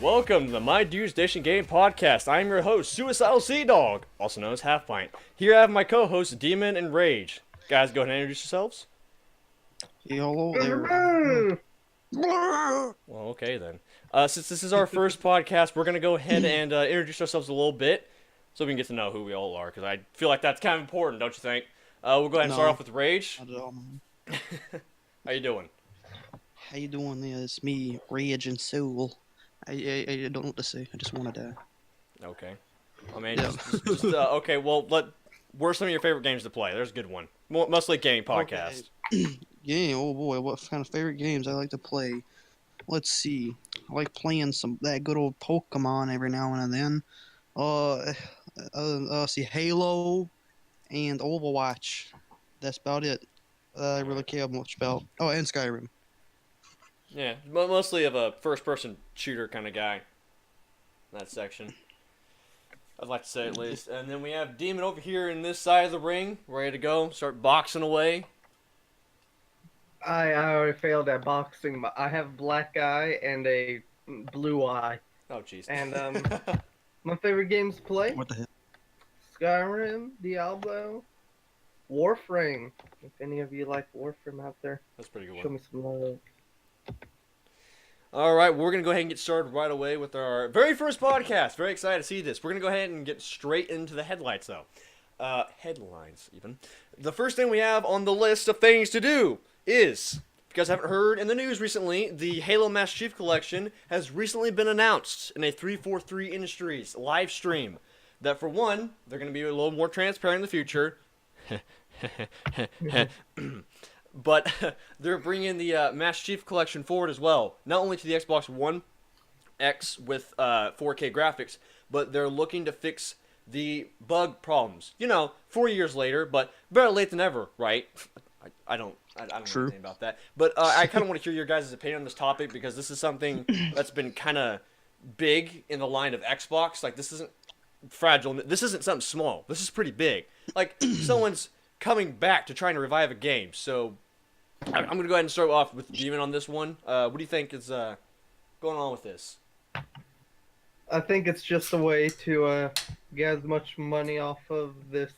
Welcome to the My Dude Station Game Podcast. I'm your host, Suicidal Sea Dog, also known as Half Pint. Here I have my co-hosts, Demon and Rage. Guys, go ahead and introduce yourselves. Hello there. Well, okay then. Since this is our first podcast, we're going to go ahead and introduce ourselves a little bit so we can get to know who we all are, because I feel like that's kind of important, don't you think? We'll go ahead and start No. off with Rage. Not at all, man. How you doing? How you doing there? It's me, Rage and Soul. I don't know what to say. I just want to die. Okay. I mean, Yeah. okay, well, what are some of your favorite games to play? There's a good one. Mostly gaming podcast. Yeah, oh boy, what kind of favorite games I like to play? Let's see. I like playing that good old Pokemon every now and then. See, Halo and Overwatch. That's about it. I really care much about. Oh, and Skyrim. Yeah, mostly of a first-person shooter kind of guy. That section. I'd like to say at least. And then we have Demon over here in this side of the ring, ready to go, start boxing away. I already failed at boxing. I have black eye and a blue eye. Oh, jeez. And my favorite games to play: What the hell? Skyrim, Diablo, Warframe. If any of you like Warframe out there, That's a pretty good show one. me some love. All right, we're going to go ahead and get started right away with our very first podcast. Very excited to see this. We're going to go ahead and get straight into the headlights, though. Headlines, even. The first thing we have on the list of things to do is, if you guys haven't heard in the news recently, the Halo Master Chief Collection has recently been announced in a 343 Industries live stream. That, for one, they're going to be a little more transparent in the future. But they're bringing the Master Chief Collection forward as well. Not only to the Xbox One X with 4K graphics, but they're looking to fix the bug problems. 4 years later, but better late than never, right? I don't know True. anything about that. But I kind of want to hear your guys' opinion on this topic, because this is something that's been kind of big in the line of Xbox. Like, this isn't fragile. This isn't something small. This is pretty big. Like, someone's coming back to trying to revive a game. So I'm going to go ahead and start off with Demon on this one. What do you think is going on with this? I think it's just a way to get as much money off of this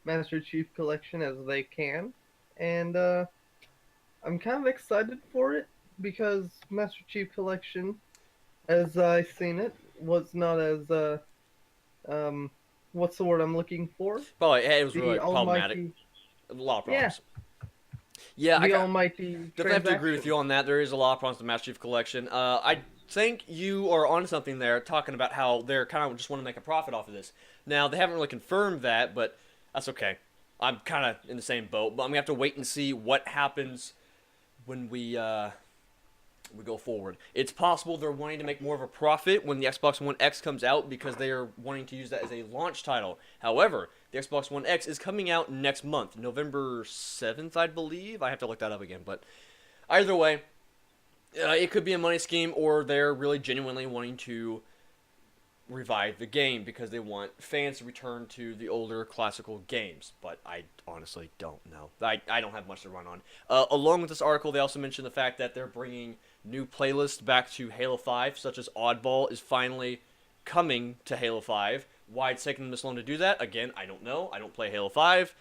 Master Chief Collection as they can, and I'm kind of excited for it because Master Chief Collection, as I seen it, was not as what's the word I'm looking for? Oh, it was really The problematic. almighty, A lot of yeah, problems. Yeah, I the almighty. definitely have to agree with you on that. There is a lot of problems with the Master Chief Collection. I think you are on something there, talking about how they're kind of just want to make a profit off of this. Now, they haven't really confirmed that, but that's okay. I'm kind of in the same boat, but I'm going to have to wait and see what happens when we go forward. It's possible they're wanting to make more of a profit when the Xbox One X comes out, because they are wanting to use that as a launch title. However, the Xbox One X is coming out next month, November 7th, I believe. I have to look that up again, but either way, it could be a money scheme, or they're really genuinely wanting to revive the game because they want fans to return to the older classical games. But I honestly don't know. I don't have much to run on. Along with this article, they also mentioned the fact that they're bringing new playlists back to Halo 5, such as Oddball is finally coming to Halo 5. Why it's taking them this long to do that, again, I don't know. I don't play Halo 5.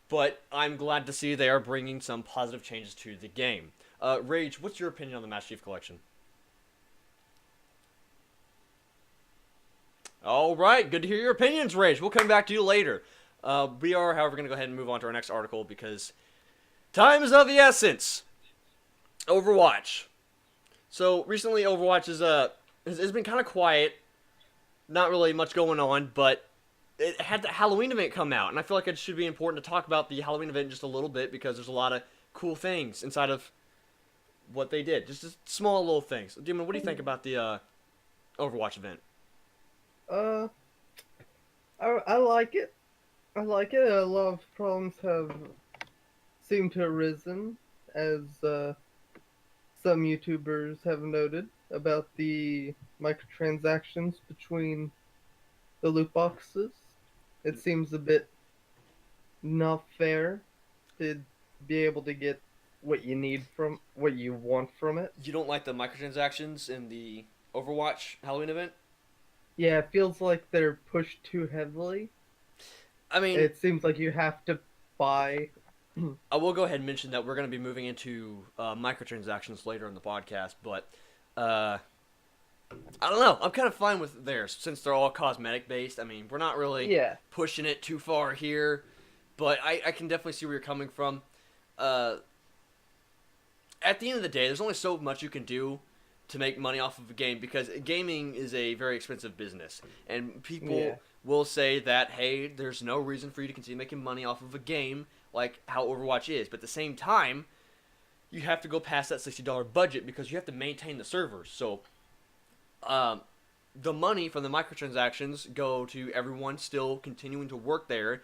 But I'm glad to see they are bringing some positive changes to the game. Rage, what's your opinion on the Master Chief Collection? All right, good to hear your opinions, Rage. We'll come back to you later. We are, however, going to go ahead and move on to our next article because time is of the essence. Overwatch. So recently, Overwatch has been kind of quiet. Not really much going on, but it had the Halloween event come out, and I feel like it should be important to talk about the Halloween event just a little bit because there's a lot of cool things inside of what they did. Just small little things. Demon, what do you think about the Overwatch event? I like it. I like it. A lot of problems seem to have arisen, as some YouTubers have noted, about the microtransactions between the loot boxes. It seems a bit not fair to be able to get what you want from it. You don't like the microtransactions in the Overwatch Halloween event. Yeah, it feels like they're pushed too heavily. I mean, It seems like you have to buy. I will go ahead and mention that we're going to be moving into microtransactions later in the podcast, but uh, I don't know. I'm kind of fine with theirs since they're all cosmetic based. I mean, we're not really Yeah, pushing it too far here, but I can definitely see where you're coming from. Uh, at the end of the day, there's only so much you can do to make money off of a game because gaming is a very expensive business, and people Yeah. will say that hey, there's no reason for you to continue making money off of a game like how Overwatch is, but at the same time, you have to go past that $60 budget because you have to maintain the servers. So, the money from the microtransactions go to everyone still continuing to work there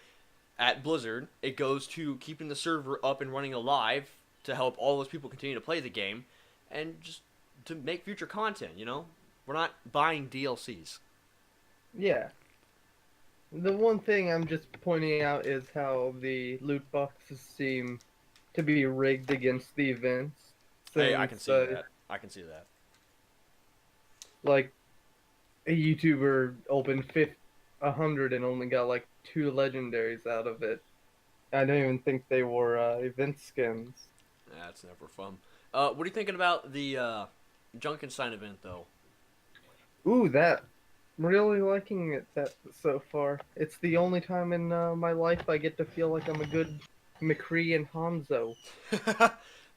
at Blizzard. It goes to keeping the server up and running alive to help all those people continue to play the game, and just to make future content. You know, we're not buying DLCs. yeah. The one thing I'm just pointing out is how the loot boxes seem to be rigged against the events. Hey, I can Since, see that. I can see that. Like, a YouTuber opened 100 and only got like 2 legendaries out of it. I don't even think they were event skins. That's never fun. What are you thinking about the Junkenstein event, though? Ooh, that. Really liking it that so far. It's the only time in my life I get to feel like I'm a good McCree and Hanzo.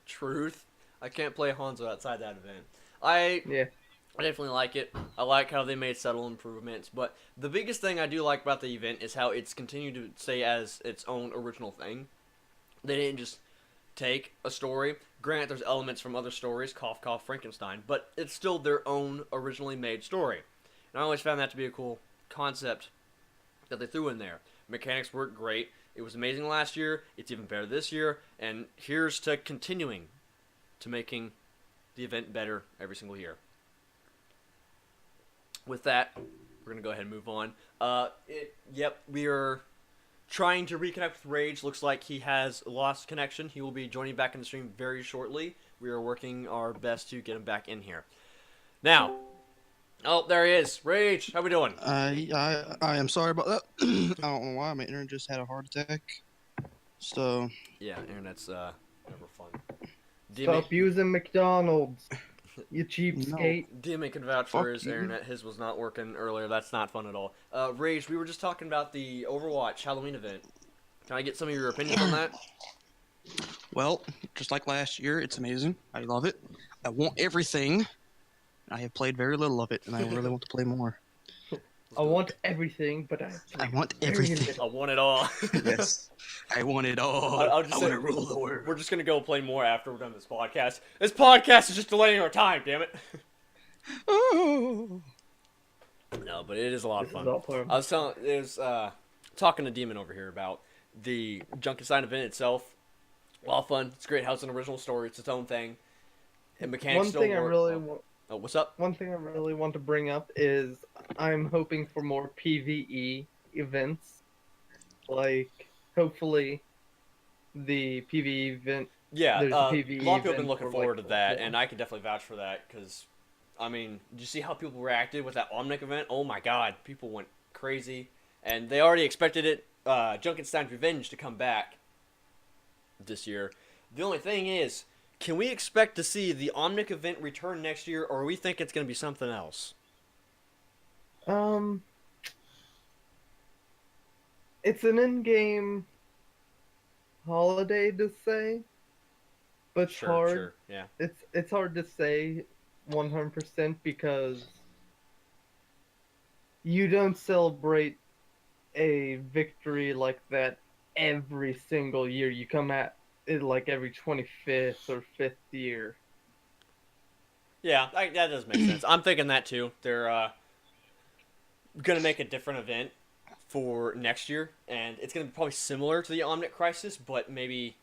Truth. I can't play Hanzo outside that event. I Yeah. I definitely like it. I like how they made subtle improvements, but the biggest thing I do like about the event is how it's continued to stay as its own original thing. They didn't just take a story. Granted, there's elements from other stories, cough cough Frankenstein, but it's still their own originally made story. And I always found that to be a cool concept that they threw in there. Mechanics worked great. It was amazing last year. It's even better this year. And here's to continuing to making the event better every single year. With that, we're gonna go ahead and move on. We are trying to reconnect with Rage. Looks like he has lost connection. He will be joining back in the stream very shortly. We are working our best to get him back in here. Now, oh, there he is. Rage, how we doing? I am sorry about that. I don't know why my internet just had a heart attack. So Yeah, internet's never fun. Stop using McDonald's, you cheapskate. Demi can vouch Fuck for his you. internet. His was not working earlier. That's not fun at all. Rage, we were just talking about the Overwatch Halloween event. Can I get some of your opinions on that? well, just like last year, it's amazing. I love it. I want everything. I have played very little of it, and I really want to play more. I want everything, but I want very everything. little. I want it all. Yes, I want it all. I'll just I say, want to rule the world. we're just gonna go play more after we're done this podcast. This podcast is just delaying our time. Damn it. Oh. No, but it is a lot of This is fun. all part of I was talking to Demon over here about the Junkenstein event itself. A lot of fun. It's great how it's an original story. It's its own thing. And mechanics One still thing I work. really want. Oh, what's up? One thing I really want to bring up is I'm hoping for more PvE events. Like, hopefully, the PvE event. Yeah, There's a a lot of PvE people have been event looking for, forward like, to that, yeah. and I can definitely vouch for that because, I mean, did you see how people reacted with that Omnic event? Oh my god, people went crazy, and they already expected it, Junkenstein's Revenge to come back this year. The only thing is, can we expect to see the Omnic event return next year, or we think it's going to be something else? It's an in-game holiday to say, but it's hard. Sure, yeah. It's hard to say 100% because you don't celebrate a victory like that every single year. You come at it like every 25th or 5th year. Yeah, that does make sense. I'm thinking that too. They're going to make a different event for next year, and it's going to be probably similar to the Omnic Crisis, but maybe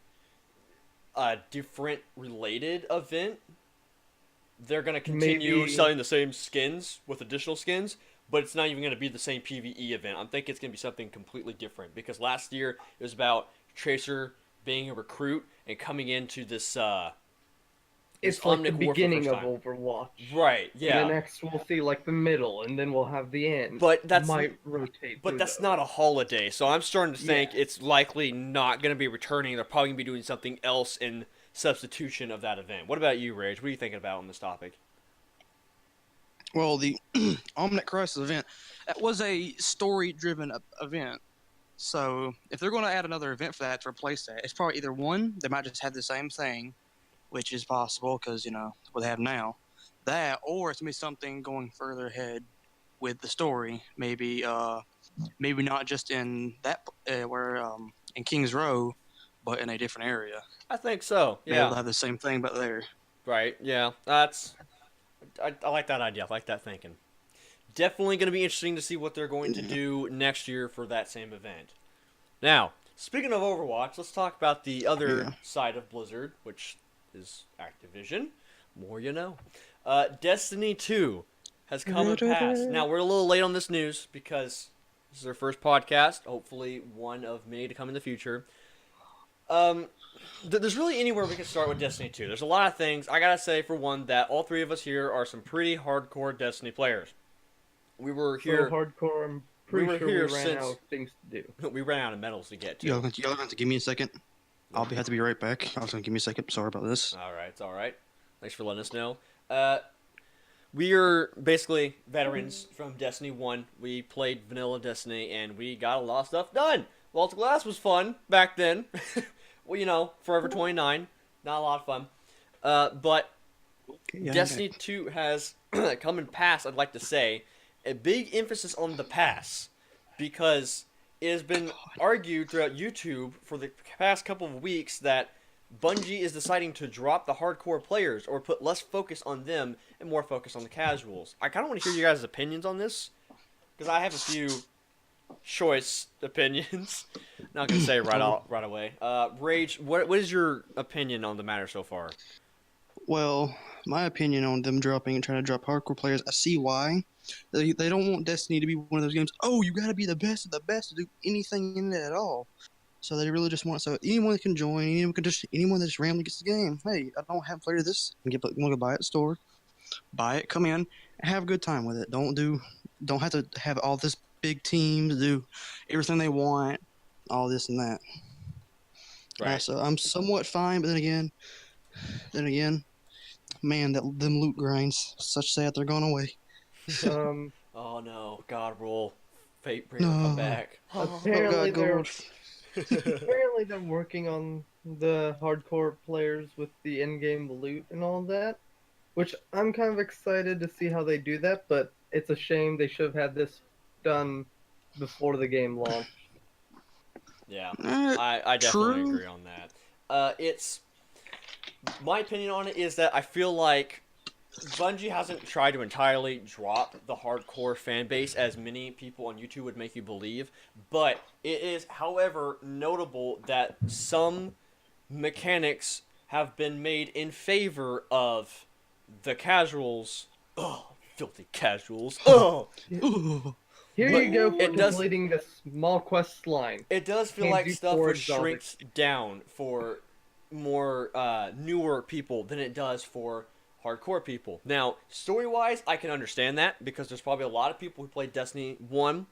a different related event. They're going to continue Maybe- selling the same skins with additional skins, but it's not even going to be the same PvE event. I'm thinking it's going to be something completely different, because last year it was about Tracer being a recruit and coming into this it's like the Omnic War for the beginning first of time. Overwatch. Right, And yeah. then next we'll see like the middle, and then we'll have the end. But that's might rotate. But through that's those. not a holiday, so I'm starting to think Yeah. it's likely not going to be returning. They're probably going to be doing something else in substitution of that event. What about you, Rage? What are you thinking about on this topic? Well, the Omnic Crisis event, that was a story-driven event. So if they're going to add another event for that to replace that, it's probably either one, they might just have the same thing, which is possible because, what they have now. That, or it's going to be something going further ahead with the story. Maybe not just in that, in Kings Row, but in a different area. I think so. Maybe they'll Yeah. have the same thing, but there. Right. Yeah. I like that idea. I like that thinking. Definitely going to be interesting to see what they're going to do next year for that same event. Now, speaking of Overwatch, let's talk about the other Yeah. side of Blizzard, which is Activision. More you know. Destiny 2 has come and passed. Now, we're a little late on this news because this is our first podcast. Hopefully, one of many to come in the future. There's really anywhere we can start with Destiny 2. There's a lot of things. I gotta say, for one, that all three of us here are some pretty hardcore Destiny players. We were here. So hardcore. I'm we pretty were sure here we ran since- out of things to do. We ran out of medals to get to. Y'all have to give me a second. Have to be right back. I was going to give me a second. Sorry about this. All right, it's all right. Thanks for letting us know. We are basically veterans from Destiny 1. We played vanilla Destiny, and we got a lot of stuff done. Vault of Glass was fun back then. Well, Forever 29. Not a lot of fun. But Okay, yeah, Destiny 2 has come and passed, I'd like to say. A big emphasis on the pass. Because it has been argued throughout YouTube for the past couple of weeks that Bungie is deciding to drop the hardcore players or put less focus on them and more focus on the casuals. I kind of want to hear you guys' opinions on this. Because I have a few choice opinions. Not going to say right away. Rage, what is your opinion on the matter so far? Well, my opinion on them dropping and trying to drop hardcore players, I see why. They don't want Destiny to be one of those games, oh, you got to be the best of the best to do anything in it at all. So they really just want, so anyone can join, anyone that just randomly gets the game. Hey, I don't have played this. You want to go buy it at the store, buy it, come in, and have a good time with it. Don't have to have all this big teams do everything they want, all this and that. Right. So I'm somewhat fine, but then again, man, them loot grinds, such sad they're going away. Oh no, God roll. Fate bring them No. back. Apparently God, they're gold. apparently they're working on the hardcore players with the in-game loot and all that, which I'm kind of excited to see how they do that. But it's a shame they should have had this done before the game launched. Yeah, Eh, I definitely true. agree on that. It's my opinion on it is that I feel like Bungie hasn't tried to entirely drop the hardcore fan base as many people on YouTube would make you believe, but it is, however, notable that some mechanics have been made in favor of the casuals. Oh, filthy casuals. Oh, Ooh. Here But you go for it does- completing the small quest line. it does feel Can't like do stuff four would exotic. shrinks down for more newer people than it does for hardcore people. Now, story-wise, I can understand that because there's probably a lot of people who played Destiny 1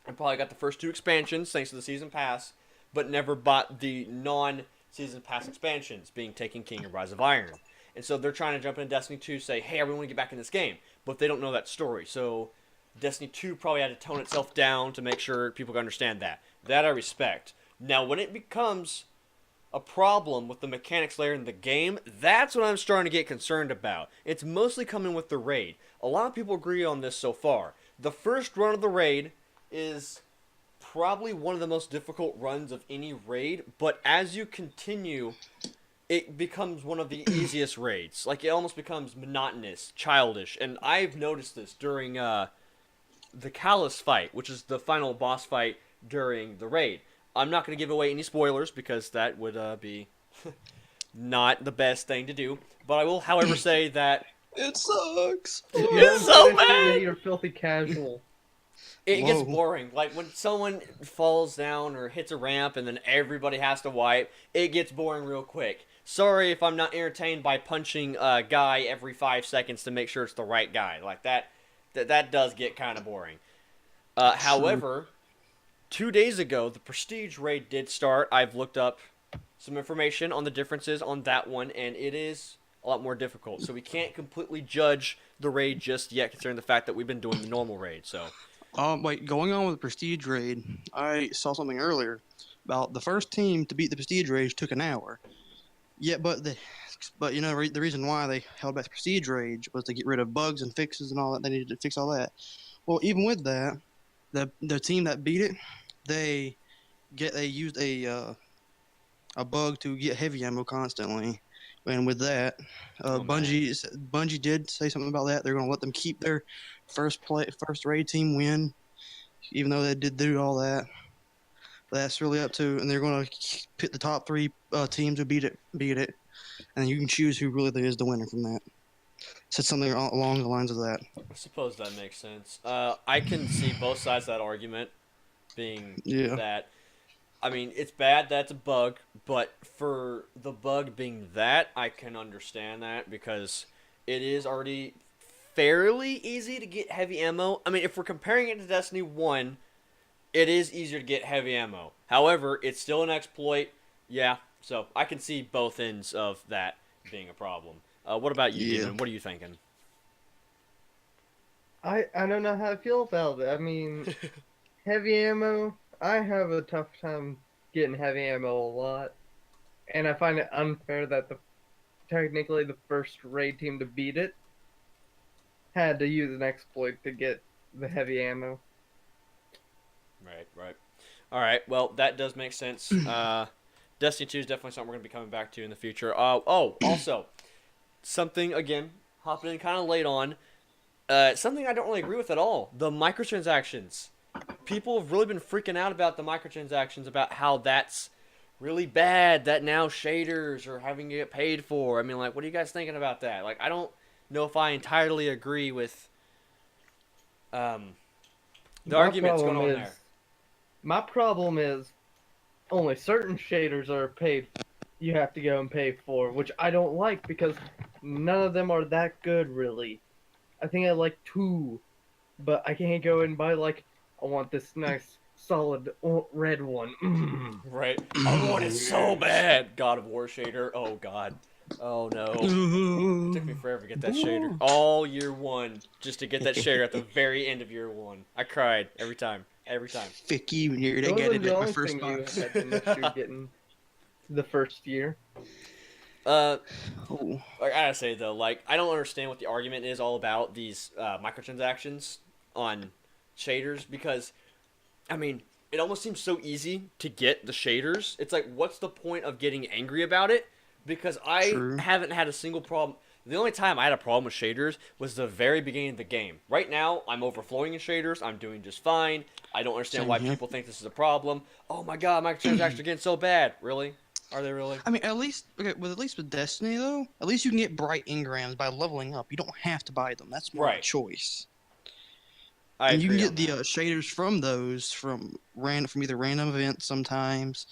and probably got the first 2 expansions thanks to the Season Pass, but never bought the non-Season Pass expansions, being Taken King and Rise of Iron. And so they're trying to jump into Destiny 2, say, hey, I really want to get back in this game, but they don't know that story. So Destiny 2 probably had to tone itself down to make sure people can understand that. That I respect. Now, when it becomes a problem with the mechanics layer in the game, that's what I'm starting to get concerned about. It's mostly coming with the raid. A lot of people agree on this so far. The first run of the raid is probably one of the most difficult runs of any raid, but as you continue, it becomes one of the easiest raids. Like, it almost becomes monotonous, childish, and I've noticed this during the Callus fight, which is the final boss fight during the raid. I'm not going to give away any spoilers because that would be not the best thing to do. But I will, however, say that It sucks. it's so Especially bad. when you're filthy casual. It gets Whoa. boring. Like when someone falls down or hits a ramp and then everybody has to wipe, it gets boring real quick. sorry if I'm not entertained by punching a guy every 5 seconds to make sure it's the right guy. Like that does get kind of boring. However, 2 days ago, the Prestige raid did start. I've looked up some information on the differences on that one, and it is a lot more difficult. So we can't completely judge the raid just yet, considering the fact that we've been doing the normal raid. So, Wait, going on with the Prestige raid, I saw something earlier about the first team to beat the Prestige raid took an hour. Yeah, but you know the reason why they held back the Prestige raid was to get rid of bugs and fixes and all that. They needed to fix all that. Well, even with that, the team that beat it, they used a bug to get heavy ammo constantly, and with that, Bungie did say something about that. They're going to let them keep their first raid team win, even though they did do all that. That's really up to, and they're going to pick the top three teams who beat it, and you can choose who really is the winner from that. Said something along the lines of that. I suppose that makes sense. I can see both sides of that argument being that. I mean, it's bad that's a bug, but for the bug being that, I can understand that because it is already fairly easy to get heavy ammo. I mean, if we're comparing it to Destiny 1, it is easier to get heavy ammo. However, it's still an exploit. Yeah, so I can see both ends of that being a problem. What about you, Demon? What are you thinking? I don't know how to feel about it. I mean, heavy ammo, I have a tough time getting heavy ammo a lot. And I find it unfair that technically the first raid team to beat it had to use an exploit to get the heavy ammo. Right. All right, well, that does make sense. Destiny 2 is definitely something we're going to be coming back to in the future. Also, something, again, hopping in kind of late on, something I don't really agree with at all. The microtransactions. People have really been freaking out about the microtransactions, about how that's really bad, that now shaders are having to get paid for. I mean, like, what are you guys thinking about that? Like, I don't know if I entirely agree with the arguments going on there. My problem is only certain shaders are paid. You have to go and pay for, which I don't like because none of them are that good, really. I think I like 2, but I can't go and buy I want this nice solid red one. Right. I want it so bad. God of War shader. Oh God. Oh no. It took me forever to get that shader. All year 1 just to get that shader at the very end of year 1. I cried every time. Fick you, they got it at my first box. Had an issue getting the first year. I gotta say though, I don't understand what the argument is all about these microtransactions on shaders because, I mean, it almost seems so easy to get the shaders. It's like, what's the point of getting angry about it? Because I haven't had a single problem. The only time I had a problem with shaders was the very beginning of the game. Right now, I'm overflowing in shaders. I'm doing just fine. I don't understand why people think this is a problem. Oh my god, microtransactions are getting so bad. Really? Are they really? I mean, at least with Destiny though, at least you can get bright engrams by leveling up. You don't have to buy them. That's more of a choice. And you can get the shaders from those from either random events sometimes,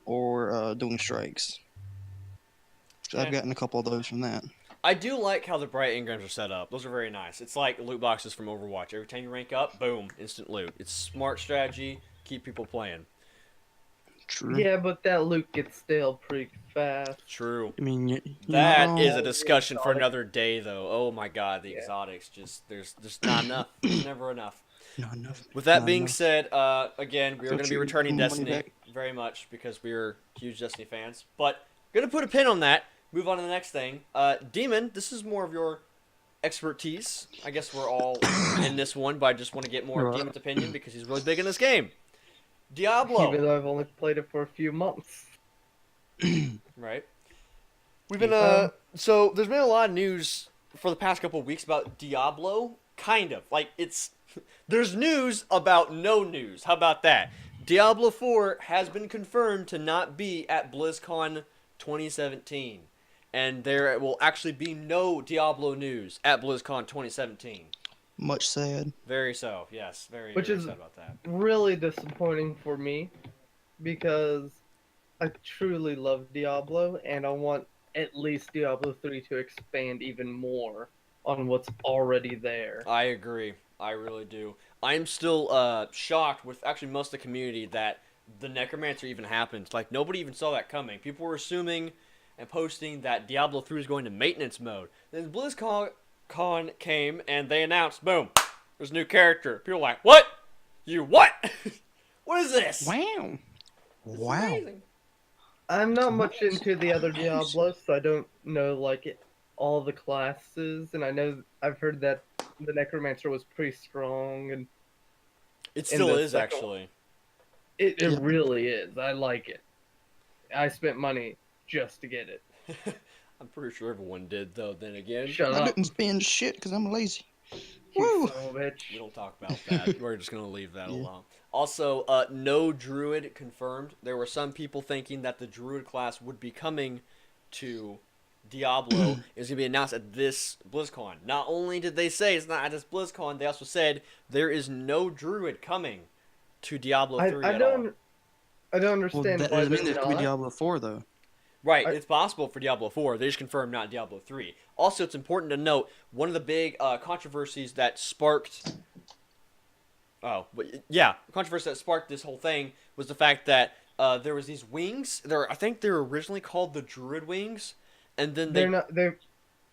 or doing strikes. So I've gotten a couple of those from that. I do like how the bright engrams are set up. Those are very nice. It's like loot boxes from Overwatch. Every time you rank up, boom, instant loot. It's smart strategy. Keep people playing. True. Yeah, but that loot gets stale pretty fast. True. I mean, that is a discussion for another day, though. Oh my god, the exotics there's not enough. There's never enough. Not enough. With that being said, again, we are going to be returning Destiny very much because we're huge Destiny fans. But going to put a pin on that. Move on to the next thing. Demon, this is more of your expertise. I guess we're all in this one, but I just want to get more of Demon's opinion because he's really big in this game. Diablo. Even though I've only played it for a few months. Right. We've been so there's been a lot of news for the past couple of weeks about Diablo. Kind of. There's news about no news. How about that? Diablo 4 has been confirmed to not be at BlizzCon 2017. And there will actually be no Diablo news at BlizzCon 2017. Much sad. Very so, yes. Very sad about that. Really disappointing for me because I truly love Diablo and I want at least Diablo 3 to expand even more on what's already there. I agree. I really do. I'm still shocked with actually most of the community that the Necromancer even happened. Like, nobody even saw that coming. People were assuming and posting that Diablo 3 is going to maintenance mode. Then BlizzCon came and they announced, boom, there's a new character. People were like, what? You what? What is this? Wow. This is Wow. amazing. I'm not much into the other Diablos, so I don't know all the classes, and I've heard that the Necromancer was pretty strong, and It in still the is, second actually. it Yeah. really is. I like it. I spent money just to get it. I'm pretty sure everyone did, though, then again. Shut I up, didn't spend shit because I'm lazy. you Woo! son of a We bitch. don't talk about that. We're just going to leave that Yeah. alone. Also, no Druid confirmed. There were some people thinking that the Druid class would be coming to Diablo. It was going to be announced at this BlizzCon. Not only did they say it's not at this BlizzCon, they also said there is no Druid coming to Diablo 3 I at all. don't I don't Well, understand that why doesn't mean they're there could be not. Diablo 4 though. Right, I- it's possible for Diablo 4. They just confirmed not Diablo 3. Also, it's important to note one of the big controversies that sparked. Oh, but yeah, controversy that sparked this whole thing was the fact that there was these wings. I think they were originally called the Druid wings, and then They're not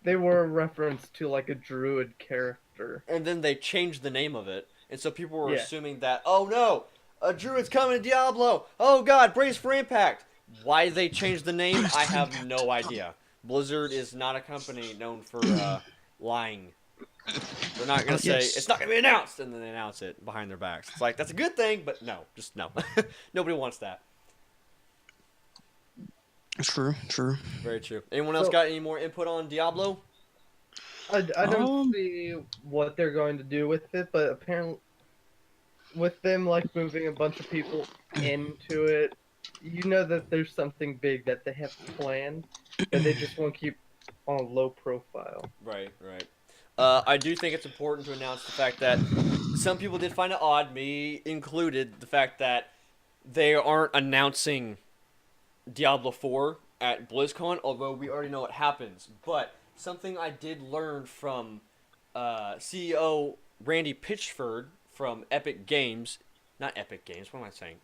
they were a reference to like a druid character. they changed the name of it, and so people were Yeah. assuming that, oh no, a Druid's coming to Diablo. Oh god, brace for impact. Why they changed the name, I have no idea. Blizzard is not a company known for lying. They're not gonna say Yes. it's not gonna be announced, and then they announce it behind their backs. It's like that's a good thing, but no, just no. Nobody wants that. True, true. Very true. Anyone else So- got any more input on Diablo? I don't Um, see what they're going to do with it, but apparently, with them like moving a bunch of people into it, you know that there's something big that they have planned, that they just want to keep on low profile. Right, right. I do think it's important to announce the fact that some people did find it odd, me included, the fact that they aren't announcing Diablo 4 at BlizzCon, although we already know what happens. But something I did learn from CEO Randy Pitchford from Epic Games, not Epic Games, what am I saying?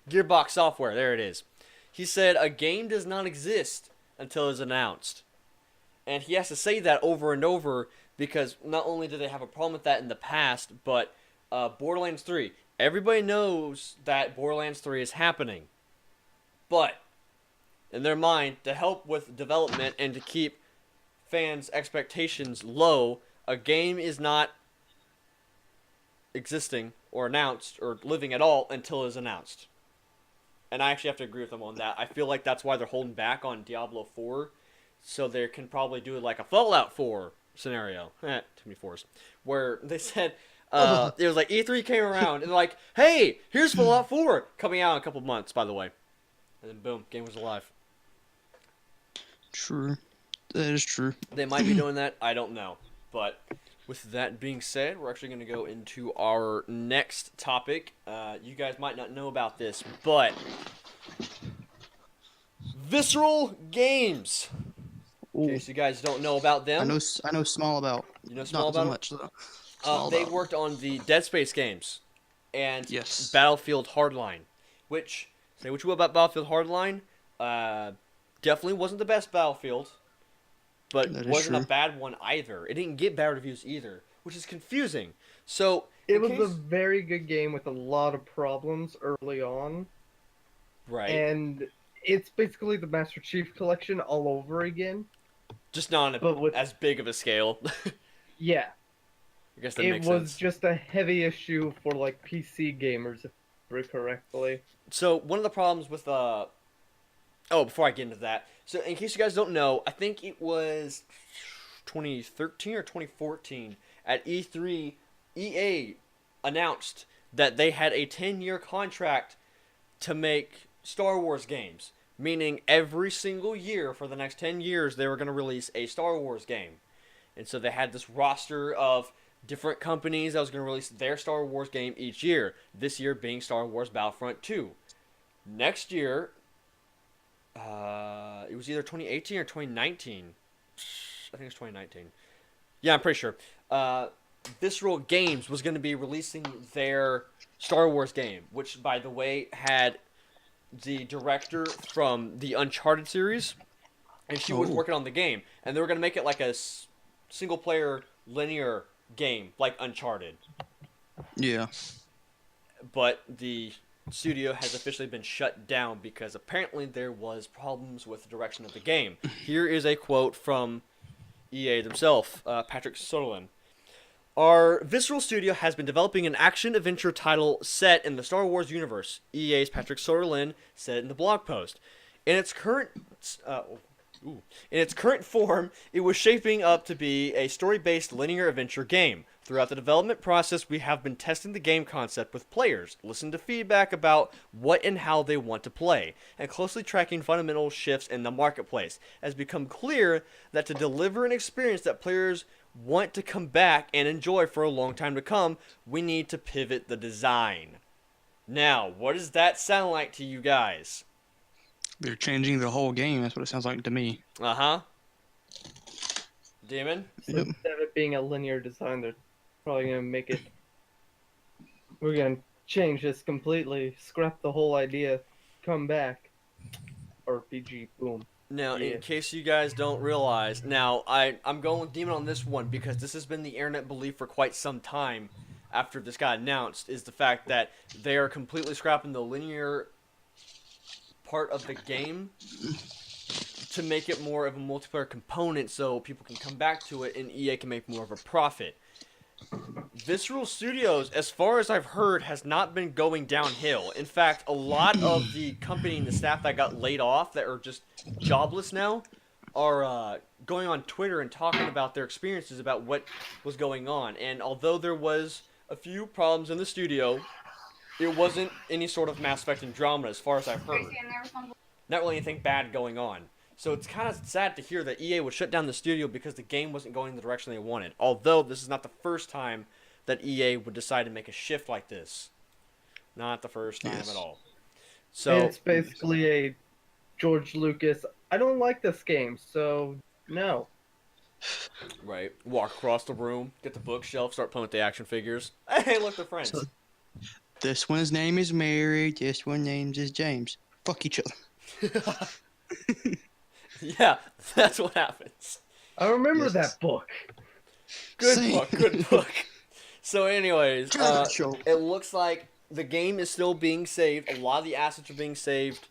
Gearbox Software, there it is. He said a game does not exist until it's announced. And he has to say that over and over because not only did they have a problem with that in the past, but Borderlands 3. Everybody knows that Borderlands 3 is happening. But in their mind, to help with development and to keep fans' expectations low, a game is not existing or announced or living at all until it is announced. And I actually have to agree with them on that. I feel like that's why they're holding back on Diablo 4, so they can probably do like a Fallout 4 scenario. Too many fours. Where they said, it was like E3 came around and they're like, hey, here's Fallout 4 coming out in a couple months, by the way. And then boom, game was alive. True. That is true. They might be doing that. I don't know. But with that being said, we're actually going to go into our next topic. You guys might not know about this, but Visceral Games. In Ooh, case you guys don't know about them, I know small about. you know small Not so about much though. Small they about. worked on the Dead Space games and Yes. Battlefield Hardline, which say what you will about Battlefield Hardline, definitely wasn't the best Battlefield, but That is wasn't a true. bad one either. It didn't get bad reviews either, which is confusing. So It in was a case- very good game with a lot of problems early on, right, and it's basically the Master Chief Collection all over again. just not on But with as big of a scale. yeah, I guess that it makes was sense. just a heavy issue for like PC gamers, if I remember correctly. So one of the problems with before I get into that, so in case you guys don't know, I think it was 2013 or 2014 at E3, EA announced that they had a 10-year contract to make Star Wars games, meaning every single year for the next 10 years they were going to release a Star Wars game. And so they had this roster of different companies that was going to release their Star Wars game each year. This year being Star Wars Battlefront 2. Next year, It was either 2018 or 2019. I think it's 2019. Yeah, I'm pretty sure. Visceral Games was going to be releasing their Star Wars game, which, by the way, had the director from the Uncharted series, and she was Oh. working on the game, and they were going to make it like a single-player linear game, like Uncharted. Yeah. But the studio has officially been shut down because apparently there was problems with the direction of the game. Here is a quote from EA themselves, Patrick Sutherland. Our Visceral Studio has been developing an action-adventure title set in the Star Wars universe, EA's Patrick Sutherland said in the blog post. In its current form, it was shaping up to be a story-based linear adventure game. Throughout the development process, we have been testing the game concept with players, listening to feedback about what and how they want to play, and closely tracking fundamental shifts in the marketplace. It has become clear that to deliver an experience that players want to come back and enjoy for a long time to come, we need to pivot the design. Now, what does that sound like to you guys? They're changing the whole game. That's what it sounds like to me. Uh-huh. Demon? So Yep. instead of it being a linear design, they're probably gonna make it. We're gonna change this completely, scrap the whole idea, come back. RPG, boom. Now, Yeah. in case you guys don't realize, now I'm going with Demon on this one because this has been the internet belief for quite some time after this got announced, is the fact that they are completely scrapping the linear part of the game to make it more of a multiplayer component so people can come back to it and EA can make more of a profit. Visceral Studios, as far as I've heard, has not been going downhill. In fact, a lot of the company and the staff that got laid off, that are just jobless now, are going on Twitter and talking about their experiences about what was going on. And although there was a few problems in the studio, it wasn't any sort of Mass Effect Andromeda, as far as I've heard. Not really anything bad going on. So it's kind of sad to hear that EA would shut down the studio because the game wasn't going in the direction they wanted. Although this is not the first time that EA would decide to make a shift like this. Not the first time Yes. at all. And So, it's basically a George Lucas. I don't like this game, so no. right, walk across the room, get the bookshelf, start playing with the action figures. Hey, look, they're friends. So- This one's name is Mary. This one's name is James. Fuck each other. Yeah, that's what happens. I remember Yes. that book. Good Same. book, good book. So anyways, Show. it looks like the game is still being saved. A lot of the assets are being saved,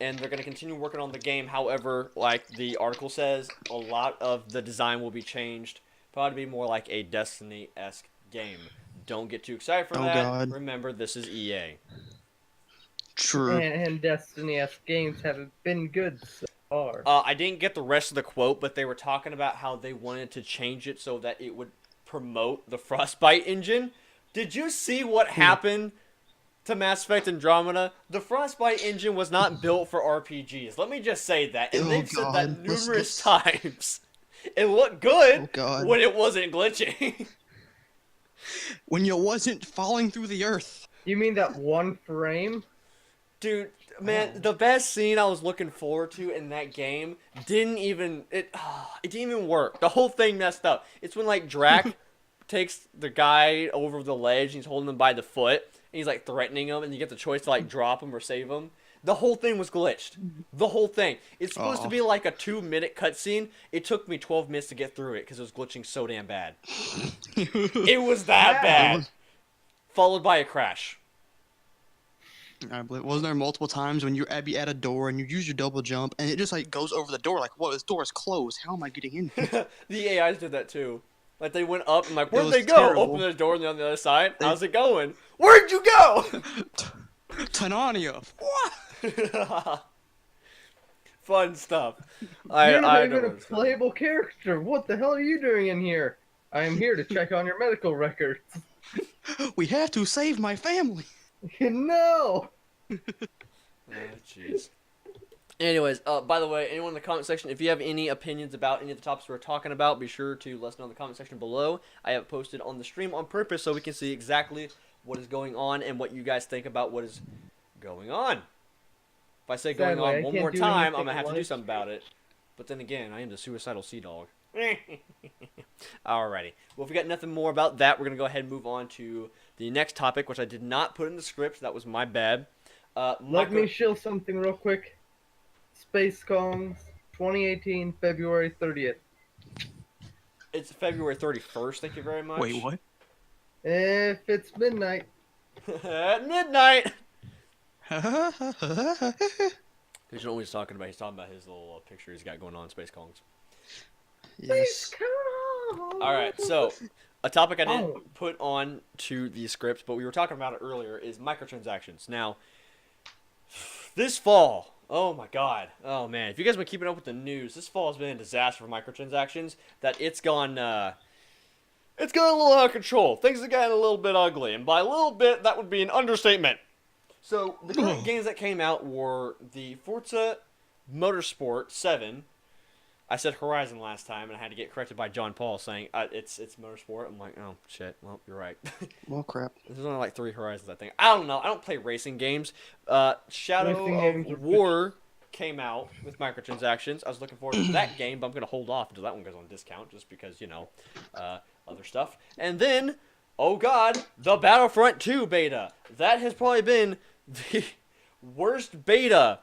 and they're going to continue working on the game. However, like the article says, a lot of the design will be changed. Probably be more like a Destiny-esque game. Don't get too excited for Oh, that. God. Remember, this is EA. True. And Destiny-esque games haven't been good so far. I didn't get the rest of the quote, but they were talking about how they wanted to change it so that it would promote the Frostbite engine. Did you see what happened to Mass Effect Andromeda? The Frostbite engine was not built for RPGs. Let me just say that. And Oh, they've said that God. What's numerous this? times. It looked good Oh, God. when it wasn't glitching. When you wasn't falling through the earth. You mean that one frame? Dude, man, the best scene I was looking forward to in that game didn't even it didn't even work. The whole thing messed up. It's when like Drac takes the guy over the ledge and he's holding him by the foot and he's like threatening him and you get the choice to like drop him or save him. The whole thing was glitched. The whole thing. It's supposed to Aw. be like a 2-minute cutscene. It took me 12 minutes to get through it because it was glitching so damn bad. It was that Yeah. bad. Followed by a crash. I believe, wasn't there multiple times when you're be at a door and you use your double jump and it just like goes over the door like, whoa, this door is closed. How am I getting in here? The AIs did that too. Like they went up and like, where'd was they go? terrible. Open the door on the other side. How's it going? Where'd you go? Tanania. Fun stuff. You're not even don't a understand. playable character. What the hell are you doing in here? I am here to check on your medical records. We have to save my family. No! Oh, jeez. Anyways, by the way, anyone in the comment section, if you have any opinions about any of the topics we're talking about, be sure to let us know in the comment section below. I have posted on the stream on purpose so we can see exactly what is going on and what you guys think about what is going on. If I say going Sadly, I on one can't more do time, I'm anything gonna have to do live something about it. But then again, I am the suicidal sea dog. Alrighty. Well, if we got nothing more about that, we're gonna go ahead and move on to the next topic, which I did not put in the script. That was my bad. Let me show something real quick. Space Kongs, 2018, February 30th. It's February 31st. Thank you very much. Wait, what? If it's midnight, At midnight. yes. Because you know what he's talking about. He's talking about his little picture he's got going on in Space Kongs. Space Kongs. All right, so a topic I didn't put on to the script, but we were talking about it earlier, is microtransactions. Now, this fall, oh my god, oh man, if you guys have been keeping up with the news, this fall has been a disaster for microtransactions. That it's gone a little out of control. Things have gotten a little bit ugly, and by a little bit, that would be an understatement. So the current games that came out were the Forza Motorsport 7. I said Horizon last time, and I had to get corrected by John Paul saying it's Motorsport. I'm like, oh shit. Well, you're right. Well, crap. There's only like 3 Horizons, I think. I don't know. I don't play racing games. Shadow Racing games are of War came out with microtransactions. I was looking forward to that game, but I'm gonna hold off until that one goes on discount, just because other stuff. And then, oh god, the Battlefront 2 beta. That has probably been the worst beta,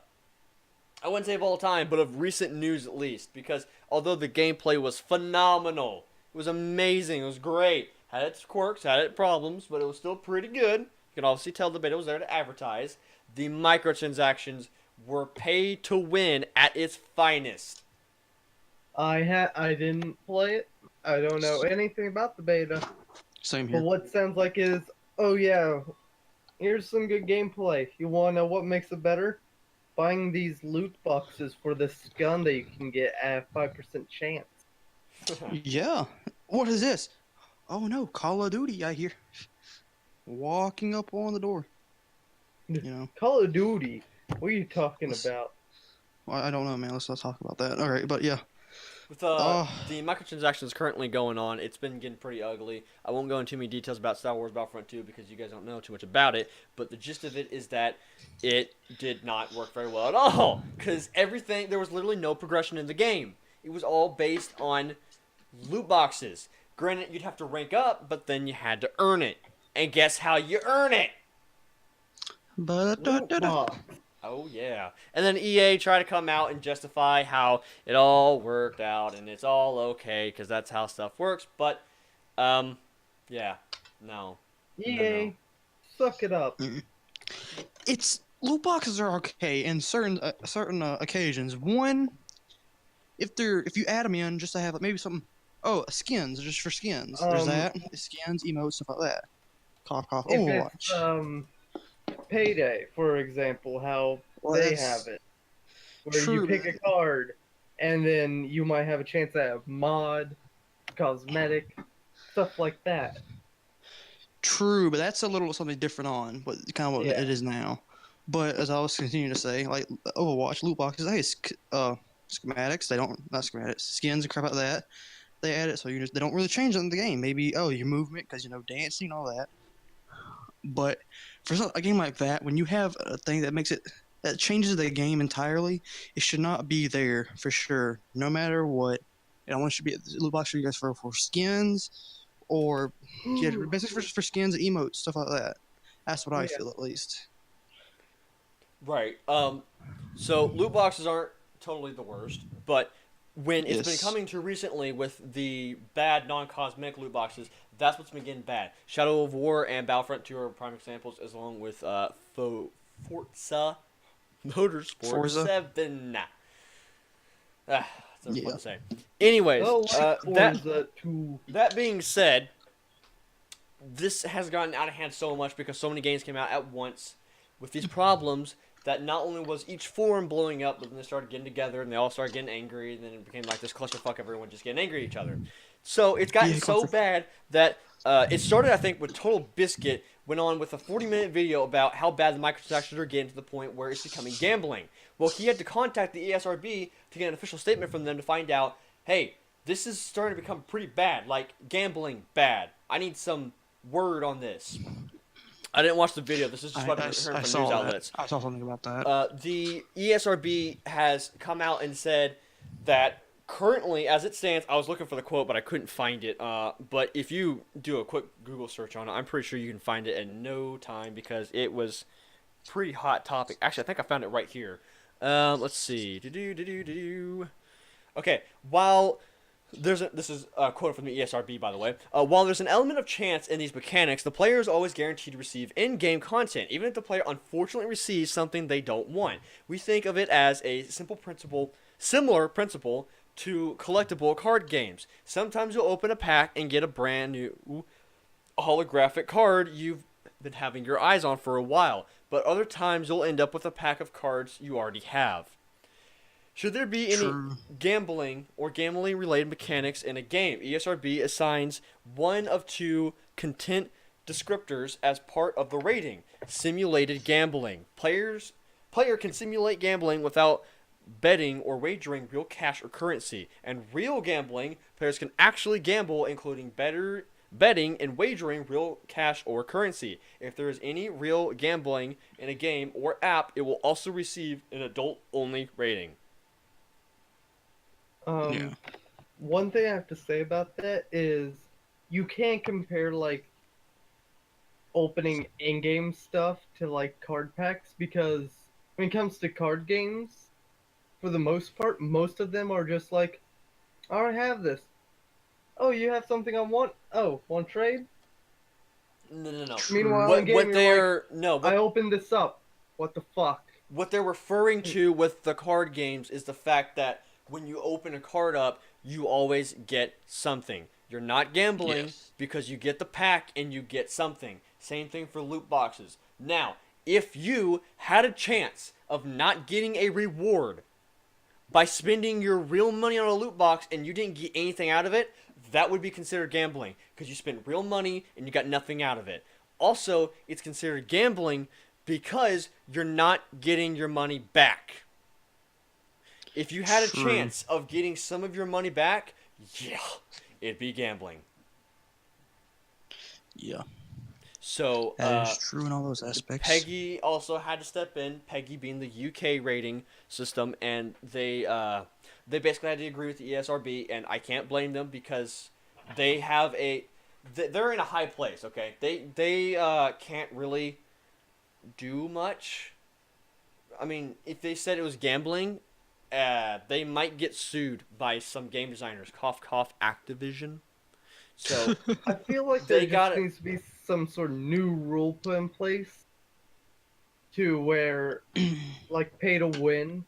I wouldn't say of all time, but of recent news at least. Because although the gameplay was phenomenal, it was amazing, it was great, had its quirks, had its problems, but it was still pretty good. You can obviously tell the beta was there to advertise. The microtransactions were pay to win at its finest. I didn't play it. I don't know anything about the beta. Same But here. what sounds like is, oh yeah, here's some good gameplay. You want to know what makes it better? Buying these loot boxes for this gun that you can get at a 5% chance. Yeah. What is this? Oh no, Call of Duty, I hear. Walking up on the door. You know. Call of Duty. What are you talking Let's- about? Well, I don't know, man. Let's not talk about that. All right, but yeah. With the microtransactions currently going on, it's been getting pretty ugly. I won't go into too many details about Star Wars Battlefront 2 because you guys don't know too much about it, but the gist of it is that it did not work very well at all, because there was literally no progression in the game. It was all based on loot boxes. Granted, you'd have to rank up, but then you had to earn it. And guess how you earn it? But Loot box. Oh, yeah. And then EA tried to come out and justify how it all worked out and it's all okay because that's how stuff works. But, yeah. No. EA, suck it up. it's loot boxes are okay in certain occasions. One, if you add them in just to have like, maybe something. Oh, skins just for skins. There's that skins, emotes, stuff like that. Cough, cough. If Overwatch. it's Payday, for example, how Well, they that's have it, where true. you pick a card, and then you might have a chance to have mod, cosmetic, stuff like that. True, but that's a little something different on what kind of what Yeah. it is now. But as I was continuing to say, like Overwatch loot boxes, hey, schematics. They don't not schematics, skins and crap like that. They add it so they don't really change in the game. Maybe your movement because dancing and all that. But for a game like that, when you have a thing that changes the game entirely, it should not be there for sure. No matter what, it only should be loot box for you guys for skins or basically for skins and emotes, stuff like that. That's what I feel at least. Right. So loot boxes aren't totally the worst, but when it's been Yes. coming to recently with the bad non-cosmetic loot boxes, that's what's been getting bad. Shadow of War and Battlefront 2 are prime examples, as along with Forza Motorsport Forza. 7. That's fun Yeah. to say. Anyways, Oh, like that Forza 2. that being said, this has gotten out of hand so much because so many games came out at once with these problems that not only was each forum blowing up, but then they started getting together and they all started getting angry, and then it became like this clusterfuck, everyone just getting angry at each other. So it's gotten Yeah, so bad that it started, I think, with Total Biscuit, went on with a 40-minute video about how bad the microtransactions are getting to the point where it's becoming gambling. Well, he had to contact the ESRB to get an official statement from them to find out, hey, this is starting to become pretty bad, like gambling bad. I need some word on this. I didn't watch the video. This is just what I I've heard from saw news that. outlets. I saw something about that. The ESRB has come out and said that currently, as it stands, I was looking for the quote, but I couldn't find it. But if you do a quick Google search on it, I'm pretty sure you can find it in no time because it was pretty hot topic. Actually, I think I found it right here. Let's see. Okay, while this is a quote from the ESRB, by the way. While there's an element of chance in these mechanics, the player is always guaranteed to receive in-game content, even if the player unfortunately receives something they don't want. We think of it as a similar principle to collectible card games. Sometimes you'll open a pack and get a brand new holographic card you've been having your eyes on for a while, but other times you'll end up with a pack of cards you already have. Should there be any True. gambling or gambling related mechanics in a game, ESRB assigns one of two content descriptors as part of the rating. Simulated gambling. Player can simulate gambling without betting or wagering real cash or currency. And real gambling, players can actually gamble, including betting and wagering real cash or currency. If there is any real gambling in a game or app, it will also receive an adult-only rating. Yeah. One thing I have to say about that is you can't compare like opening in-game stuff to like card packs because when it comes to card games, for the most part, most of them are just like, I already have this. Oh, you have something I want? Oh, want trade? No. Meanwhile, in What game, what you're they're no I what, opened this up. What the fuck? what they're referring to with the card games is the fact that when you open a card up, you always get something. You're not gambling Yes. because you get the pack and you get something. Same thing for loot boxes. Now, if you had a chance of not getting a reward by spending your real money on a loot box and you didn't get anything out of it, that would be considered gambling because you spent real money and you got nothing out of it. Also, it's considered gambling because you're not getting your money back. If you had a True. chance of getting some of your money back, yeah, it'd be gambling. Yeah. So, That is true in all those aspects. Peggy also had to step in. Peggy being the UK rating system, and they basically had to agree with the ESRB, and I can't blame them because they have they're in a high place. Okay, they can't really do much. I mean, if they said it was gambling, they might get sued by some game designers. Cough, cough, Activision. So I feel like They there got just it. needs to be some sort of new rule put in place to where, like, pay to win.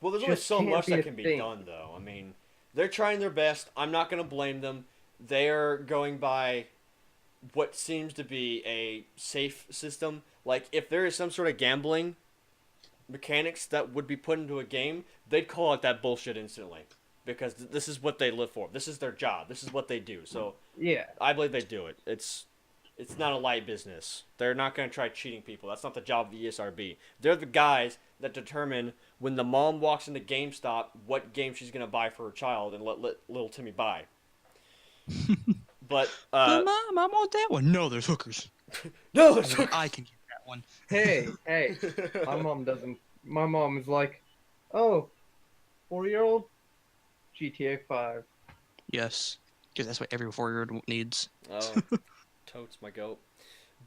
well, there's only Just so can't much be that a can be thing. done, though. I mean, they're trying their best. I'm not gonna blame them. They're going by what seems to be a safe system. Like, if there is some sort of gambling mechanics that would be put into a game, they'd call it that bullshit instantly. Because this is what they live for. This is their job. This is what they do. So Yeah. I believe they do it. It's not a light business. They're not going to try cheating people. That's not the job of the ESRB. They're the guys that determine when the mom walks into GameStop what game she's going to buy for her child and let little Timmy buy. But Mom, I want that one. No, there's hookers. no, Only I can get that one. Hey, my mom doesn't. My mom is like, oh, 4-year-old GTA 5. Yes, because that's what every 4-year-old needs. Oh, totes my goat.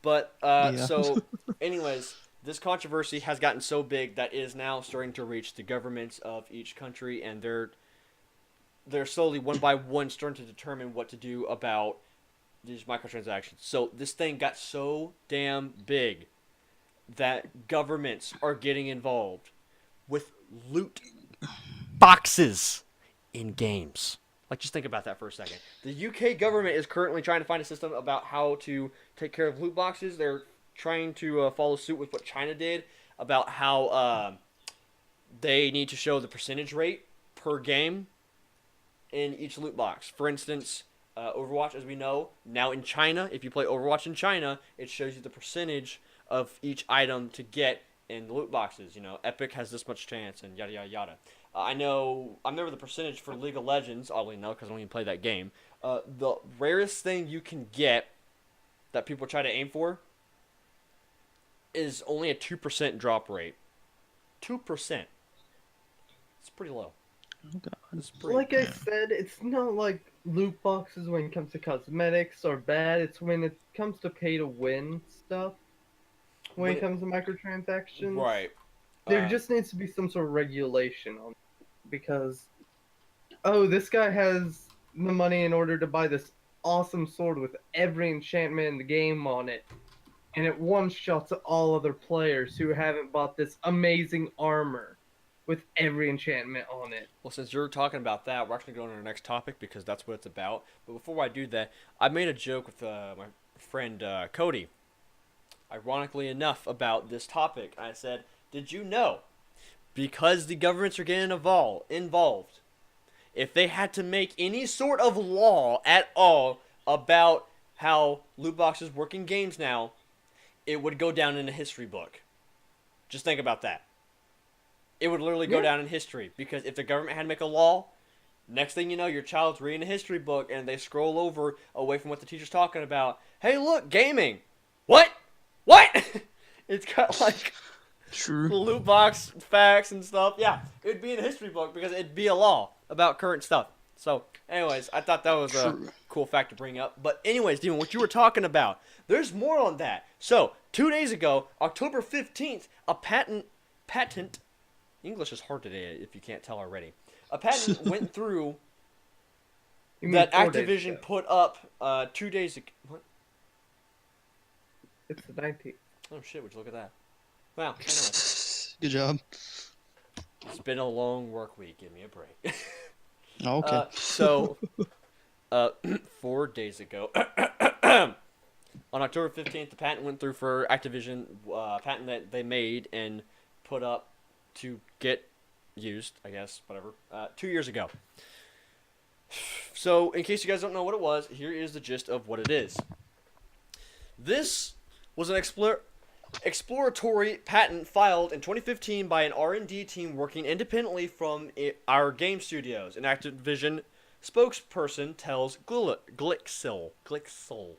But Yeah. so, anyways, this controversy has gotten so big that it is now starting to reach the governments of each country, and they're slowly one by one starting to determine what to do about these microtransactions. So this thing got so damn big that governments are getting involved with loot boxes in games. Like, just think about that for a second. The UK government is currently trying to find a system about how to take care of loot boxes. They're trying to follow suit with what China did about how they need to show the percentage rate per game in each loot box. For instance, Overwatch, as we know, now in China, if you play Overwatch in China, it shows you the percentage of each item to get in the loot boxes. You know, Epic has this much chance, and yada yada yada. I remember the percentage for League of Legends, oddly enough, because I don't even play that game. The rarest thing you can get that people try to aim for is only a 2% drop rate. 2%. It's pretty low. Oh, God. It's pretty Like I said, it's not like loot boxes when it comes to cosmetics are bad. It's when it comes to pay to win stuff. When it comes to microtransactions, right. there just needs to be some sort of regulation on it, because this guy has the money in order to buy this awesome sword with every enchantment in the game on it, and it one-shots all other players who haven't bought this amazing armor with every enchantment on it. Well, since you're talking about that, we're actually going to our next topic because that's what it's about. But before I do that, I made a joke with my friend Cody, ironically enough, about this topic. I said, did you know, because the governments are getting involved, if they had to make any sort of law at all about how loot boxes work in games now, it would go down in a history book. Just think about that. It would literally go down in history, because if the government had to make a law, next thing you know, your child's reading a history book and they scroll over away from what the teacher's talking about. Hey, look, gaming. What? It's got like True. loot box facts and stuff. Yeah, it'd be in a history book because it'd be a law about current stuff. So, anyways, I thought that was a cool fact to bring up. But anyways, Demon, what you were talking about, there's more on that. So, 2 days ago, October 15th, a patent, English is hard today if you can't tell already. A patent went through You mean that 4 days Activision ago. put up 2 days ago. What? It's the 19th. Oh shit, would you look at that? Wow, anyways, Good job. it's been a long work week. Give me a break. Oh, okay. So, 4 days ago, on October 15th, the patent went through for Activision, patent that they made and put up to get used, I guess, whatever, 2 years ago. So, in case you guys don't know what it was, here is the gist of what it is. This was an exploratory patent filed in 2015 by an R&D team working independently from our game studios. An Activision spokesperson tells Glixel.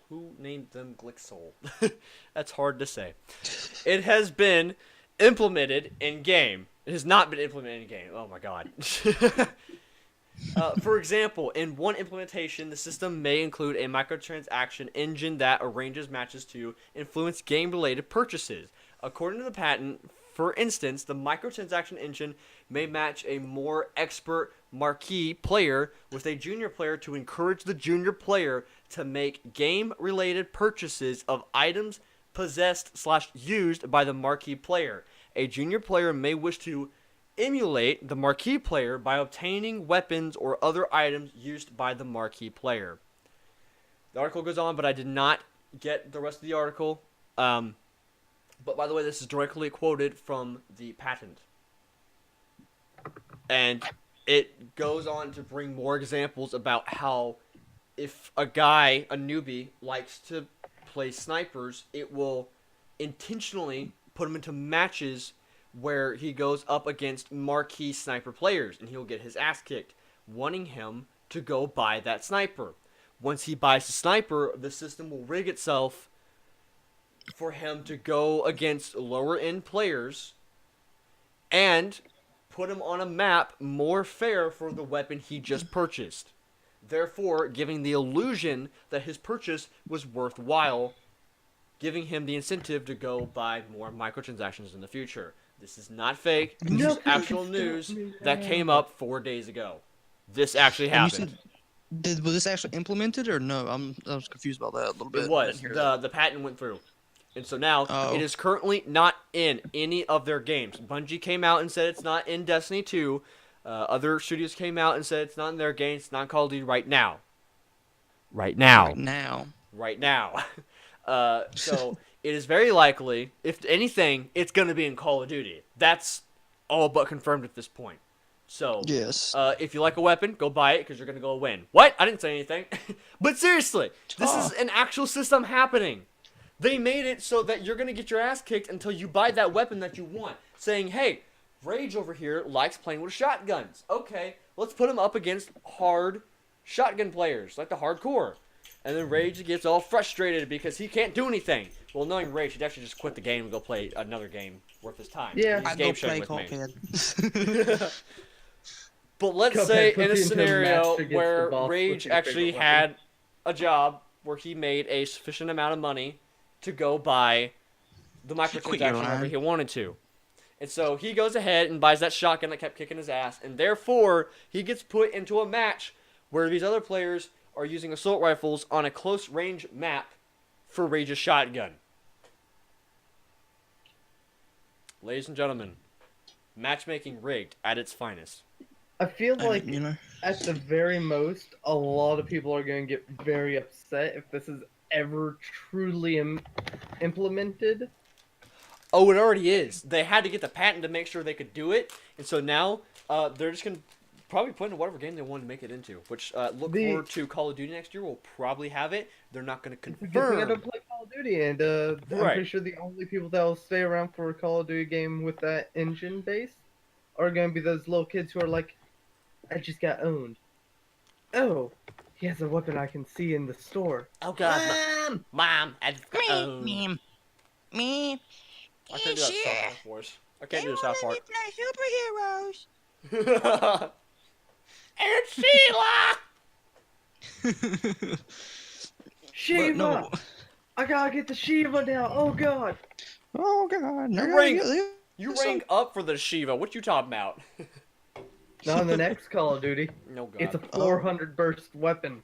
Who named them Glixel? That's hard to say. It has been implemented in game. It has not been implemented in game. Oh my god. For example, in one implementation, the system may include a microtransaction engine that arranges matches to influence game-related purchases. According to the patent, for instance, the microtransaction engine may match a more expert marquee player with a junior player to encourage the junior player to make game-related purchases of items possessed/used by the marquee player. A junior player may wish to emulate the marquee player by obtaining weapons or other items used by the marquee player. The article goes on, but I did not get the rest of the article. But by the way, this is directly quoted from the patent. And it goes on to bring more examples about how if a newbie, likes to play snipers, it will intentionally put him into matches where he goes up against marquee sniper players, and he'll get his ass kicked, wanting him to go buy that sniper. Once he buys the sniper, the system will rig itself for him to go against lower-end players and put him on a map more fair for the weapon he just purchased, therefore giving the illusion that his purchase was worthwhile, giving him the incentive to go buy more microtransactions in the future. This is not fake. This is actual news that came up 4 days ago. This actually happened. Was this actually implemented or no? I was confused about that a little bit. It was. I didn't hear The patent went through. And so now, Oh. it is currently not in any of their games. Bungie came out and said it's not in Destiny 2. Other studios came out and said it's not in their games. It's not in Call of Duty right now. Right now. Right now. Right now. So, it is very likely, if anything, it's going to be in Call of Duty. That's all but confirmed at this point. So, Yes. if you like a weapon, go buy it because you're going to go win. What? I didn't say anything. But seriously, this is an actual system happening. They made it so that you're going to get your ass kicked until you buy that weapon that you want. Saying, hey, Rage over here likes playing with shotguns. Okay, let's put him up against hard shotgun players, like the hardcore. And then Rage gets all frustrated because he can't do anything. Well, knowing Rage, he'd actually just quit the game and go play another game worth his time. Yeah. He's I game go sharing play with me. Cuphead. But let's Cuphead say puts in a you into a scenario match against where the boss Rage with your actually favorite had a job where he made a sufficient amount of money to go buy the Quit your microtransaction whenever line. he wanted to. And so he goes ahead and buys that shotgun that kept kicking his ass, and therefore he gets put into a match where these other players are using assault rifles on a close range map for Rage's shotgun. Ladies and gentlemen, matchmaking rigged at its finest. I feel I like mean, you know. at the very most, a lot of people are going to get very upset if this is ever truly implemented. Oh, it already is. They had to get the patent to make sure they could do it, and so now they're just gonna probably put into whatever game they want to make it into. Which look forward to Call of Duty next year. We'll probably have it. They're not gonna It's a good thing I confirm. don't play Call of Duty, and I'm Right. pretty sure the only people that will stay around for a Call of Duty game with that engine base are going to be those little kids who are like, I just got owned. Oh, he has a weapon I can see in the store. Oh God, Mom, I Me. Me. I can't do that South Park voice. I can't do the South Park. Superheroes. It's Sheila. Shiva! But no. I gotta get the Shiva now. Oh God! Oh God! You rang up for the Shiva. What you talking about? Now in the next Call of Duty, No God. it's a 400 burst weapon.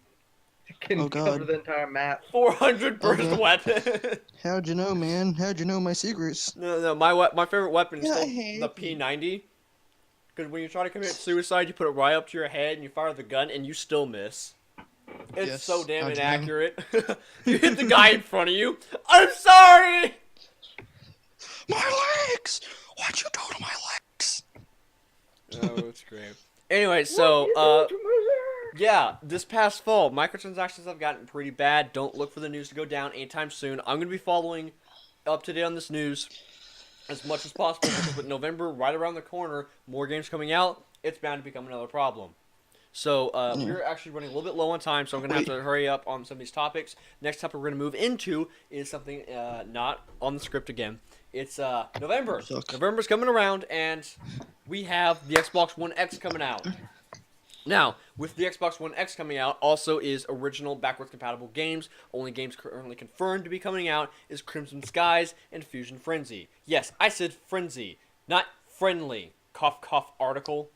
It can Oh, God. cover the entire map. 400 burst Okay. weapon. How'd you know, man? How'd you know my secrets? No, my favorite weapon is Yeah, I still hate the P90. Because when you try to commit suicide, you put it right up to your head and you fire the gun and you still miss. It's Yes, so damn how'd you know? inaccurate. You hit the guy in front of you. I'm sorry. My legs! What'd you do to my legs? Oh, it's great. Anyway, so yeah, this past fall, microtransactions have gotten pretty bad. Don't look for the news to go down anytime soon. I'm gonna be following up to date on this news as much as possible because with November right around the corner, more games coming out, it's bound to become another problem. So we're actually running a little bit low on time, so I'm gonna have to hurry up on some of these topics. Next topic we're gonna move into is something not on the script again. It's November. Sucks. November's coming around, and we have the Xbox One X coming out. Now, with the Xbox One X coming out, also is original backwards compatible games. Only games currently confirmed to be coming out is Crimson Skies and Fusion Frenzy. Yes, I said frenzy, not friendly. Cough, cough, article.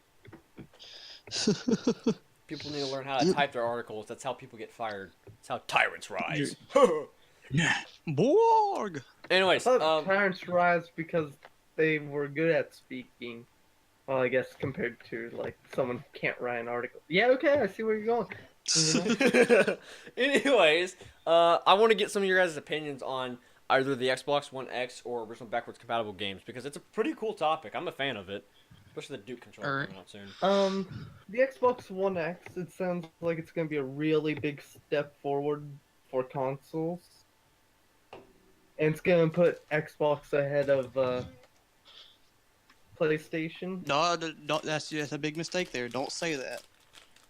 People need to learn how to type their articles. That's how people get fired. That's how tyrants rise. Borg! I Anyways, thought tyrants rise because they were good at speaking. Well, I guess compared to like someone who can't write an article. Yeah, okay, I see where you're going. anyways, I want to get some of your guys' opinions on either the Xbox One X or original backwards compatible games because it's a pretty cool topic. I'm a fan of it, especially the Duke controller coming out soon. The Xbox One X, it sounds like it's going to be a really big step forward for consoles. And it's going to put Xbox ahead of PlayStation. No, don't, that's a big mistake there. Don't say that.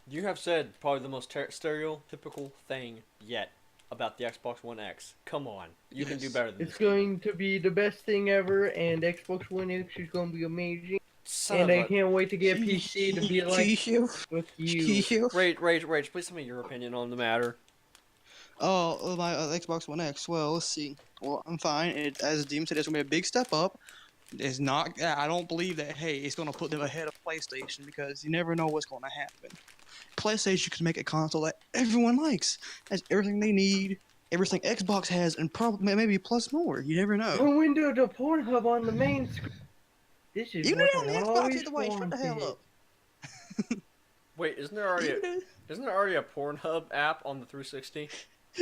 You have said probably the most stereotypical thing yet about the Xbox One X. Come on, you can do better than It's this. going to be the best thing ever, and Xbox One X is going to be amazing. Son And of I a... can't wait to get a PC to be like with you. Rage, please tell me your opinion on the matter. Oh, my Xbox One X. Well, let's see. Well, I'm fine. As Demon said, it's gonna be a big step up. It's not. I don't believe that. Hey, it's gonna put them ahead of PlayStation because you never know what's gonna happen. PlayStation can make a console that everyone likes. Has everything they need, everything Xbox has, and probably maybe plus more. You never know. A window to Pornhub on the main screen. This is Even what on the I Xbox always either way. Shut the hell wanted. up. Wait, isn't there already a Pornhub app on the 360?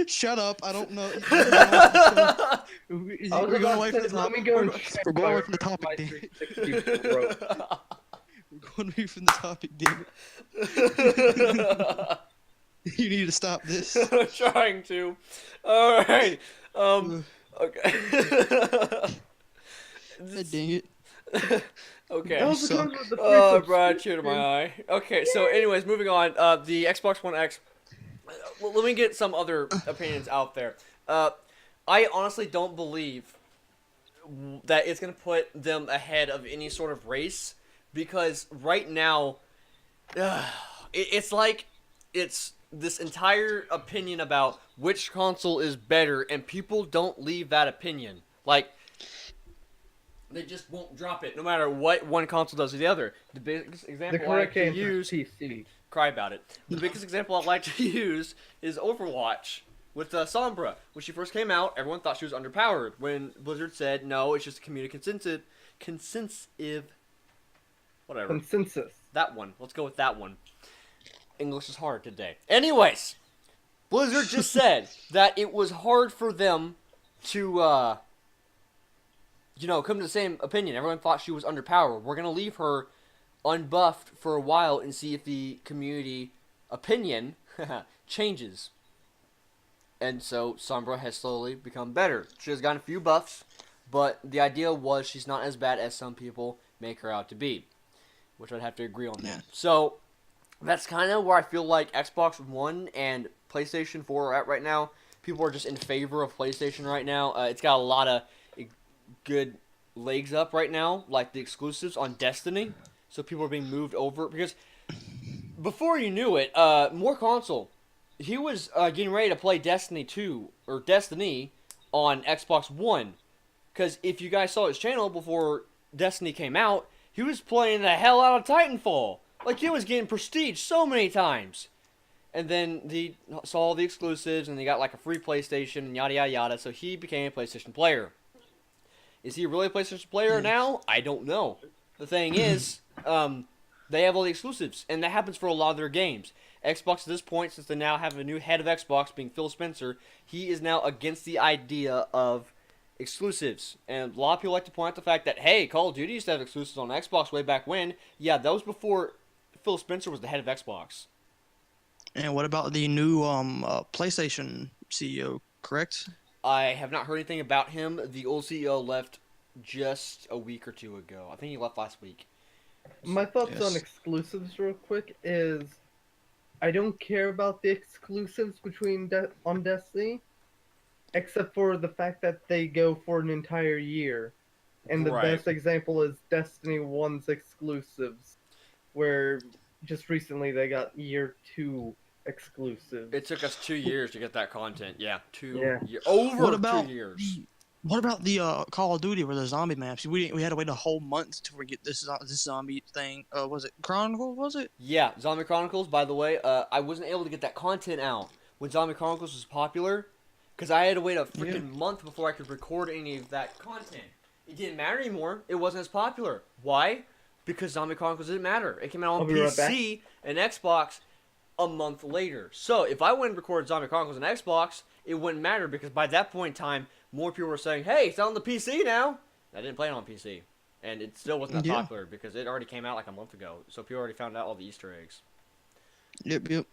Shut up. I don't know. I was We're going about away to from say, the let topic. me go and check We're going my- away from the topic, my Dan. 360 broke. We're going away from the topic, damn it. You need to stop this. I'm trying to. All right. Okay. Dang it. Okay. That was suck. because of the free Oh, brought a tear to subscription. my eye. Okay, so anyways, moving on. The Xbox One X Well, let me get some other opinions out there. I honestly don't believe that it's going to put them ahead of any sort of race because right now, it's like it's this entire opinion about which console is better, and people don't leave that opinion. Like, they just won't drop it, no matter what one console does or the other. The biggest The example I correct like to answer use, is PC. cry about it. The biggest example I like to use is Overwatch with Sombra. When she first came out, everyone thought she was underpowered. When Blizzard said, no, it's just a community consensus, whatever. Consensus. That one. Let's go with that one. English is hard today. Anyways, Blizzard just said that it was hard for them to, come to the same opinion. Everyone thought she was underpowered. We're going to leave her unbuffed for a while and see if the community opinion changes. And so Sombra has slowly become better. She has gotten a few buffs, but the idea was she's not as bad as some people make her out to be, which I'd have to agree on Yeah. that. So that's kind of where I feel like Xbox One and PlayStation 4 are at right now. People are just in favor of PlayStation right now. It's got a lot of good legs up right now, like the exclusives on Destiny. So people are being moved over because before you knew it, More Console, he was getting ready to play Destiny 2 or Destiny on Xbox One. Because if you guys saw his channel before Destiny came out, he was playing the hell out of Titanfall. Like, he was getting prestige so many times. And then he saw all the exclusives, and he got like a free PlayStation, and yada yada yada, so he became a PlayStation player. Is he really a PlayStation player now? I don't know. The thing is, they have all the exclusives, and that happens for a lot of their games. Xbox at this point, since they now have a new head of Xbox being Phil Spencer, he is now against the idea of exclusives. And a lot of people like to point out the fact that, hey, Call of Duty used to have exclusives on Xbox way back when. Yeah, that was before Phil Spencer was the head of Xbox. And what about the new PlayStation CEO? Correct. I have not heard anything about him. The old CEO left just a week or two ago. I think he left last week. My thoughts Yes. on exclusives, real quick, is I don't care about the exclusives on Destiny, except for the fact that they go for an entire year. And the Right. best example is Destiny 1's exclusives, where just recently they got year 2 exclusives. It took us 2 years to get that content. Yeah, Yeah. over What about 2 years. What about the Call of Duty where the zombie maps? We had to wait a whole month to get this zombie thing. Was it Chronicle? Was it? Yeah, Zombie Chronicles, by the way, I wasn't able to get that content out when Zombie Chronicles was popular because I had to wait a freaking month before I could record any of that content. It didn't matter anymore. It wasn't as popular. Why? Because Zombie Chronicles didn't matter. It came out I'll on be right back. PC and Xbox a month later. So if I went and recorded Zombie Chronicles on Xbox, it wouldn't matter because by that point in time, more people were saying, hey, it's on the PC now. I didn't play it on PC. And it still wasn't that Yeah. popular because it already came out like a month ago. So people already found out all the Easter eggs. Yep.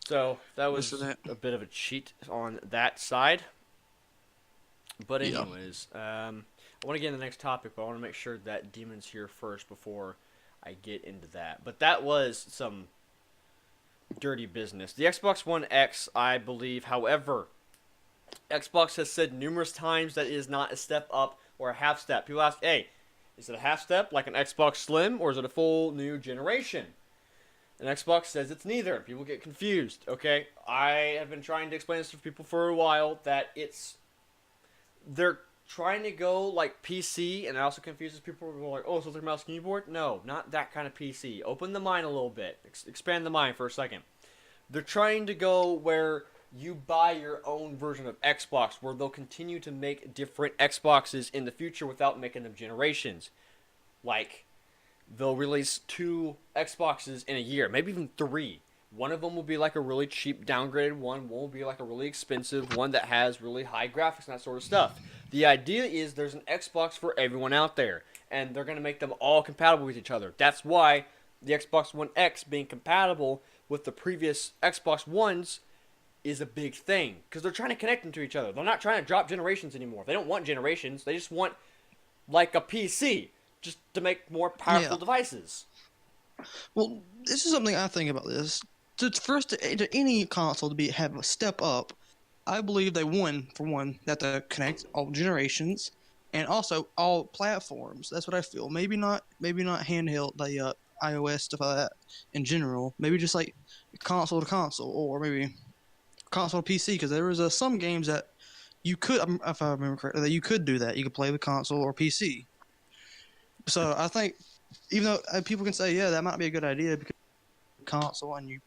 So that was Listen to that. a bit of a cheat on that side. But Yeah. anyways, I want to get into the next topic, but I want to make sure that Demon's here first before I get into that. But that was some dirty business. The Xbox One X, I believe, however, Xbox has said numerous times that it is not a step up or a half step. People ask, hey, is it a half step like an Xbox Slim or is it a full new generation? And Xbox says it's neither. People get confused, okay? I have been trying to explain this to people for a while that they're trying to go like PC, and it also confuses people who are like, oh, so they're mouse keyboard? No, not that kind of PC. Open the mind a little bit. Expand the mind for a second. They're trying to go where you buy your own version of Xbox, where they'll continue to make different Xboxes in the future without making them generations. Like, they'll release 2 Xboxes in a year, maybe even 3. One of them will be like a really cheap downgraded one will be like a really expensive one that has really high graphics and that sort of stuff. The idea is there's an Xbox for everyone out there, and they're going to make them all compatible with each other. That's why the Xbox One X being compatible with the previous Xbox Ones is a big thing, because they're trying to connect them to each other. They're not trying to drop generations anymore. They don't want generations. They just want like a PC, just to make more powerful Yeah. devices. Well, this is something I think about this. to any console to have a step up, I believe they have to connect all generations and also all platforms. That's what I feel. Maybe not handheld, the iOS stuff like that in general. Maybe just like console to console, or maybe console to PC. Because there was some games that you could, if I remember correctly, that you could do that. You could play with console or PC. So I think, even though people can say, yeah, that might be a good idea because console and you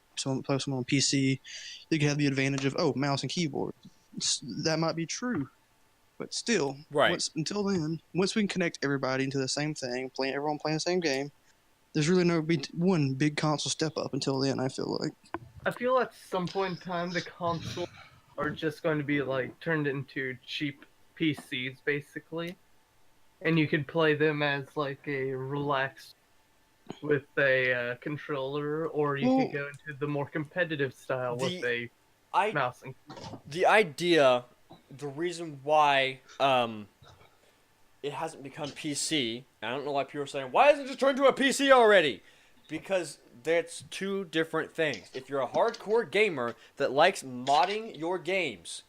play someone on PC, you can have the advantage of mouse and keyboard. That might be true, but still, Right. until then, once we can connect everybody into the same thing, everyone playing the same game, there's really no one big console step up until then. I feel like. I feel at some point in time the consoles are just going to be like turned into cheap PCs basically, and you could play them as like a relaxed with a controller, or you could go into the more competitive style with a mouse and keyboard. The idea, the reason why it hasn't become PC, I don't know why people are saying, why isn't it just turned to a PC already? Because that's two different things. If you're a hardcore gamer that likes modding your games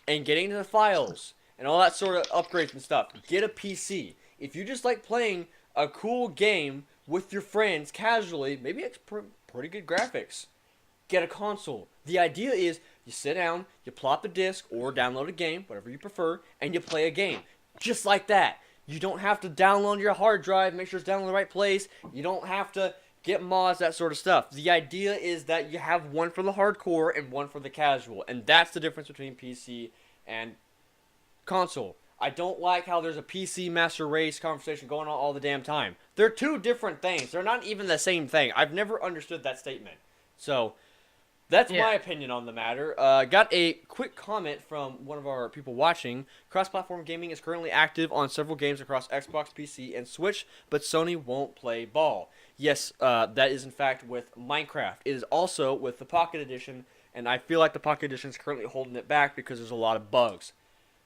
and getting to the files and all that sort of upgrades and stuff, get a PC. If you just like playing a cool game with your friends casually, maybe it's pretty good graphics, get a console. The idea is you sit down, you plop a disc or download a game, whatever you prefer, and you play a game. Just like that. You don't have to download your hard drive, make sure it's down in the right place. You don't have to get mods, that sort of stuff. The idea is that you have one for the hardcore and one for the casual. And that's the difference between PC and console. I don't like how there's a PC master race conversation going on all the damn time. They're two different things. They're not even the same thing. I've never understood that statement. So, that's my opinion on the matter. Got a quick comment from one of our people watching. Cross-platform gaming is currently active on several games across Xbox, PC, and Switch, but Sony won't play ball. Yes, that is in fact with Minecraft. It is also with the Pocket Edition, and I feel like the Pocket Edition is currently holding it back because there's a lot of bugs.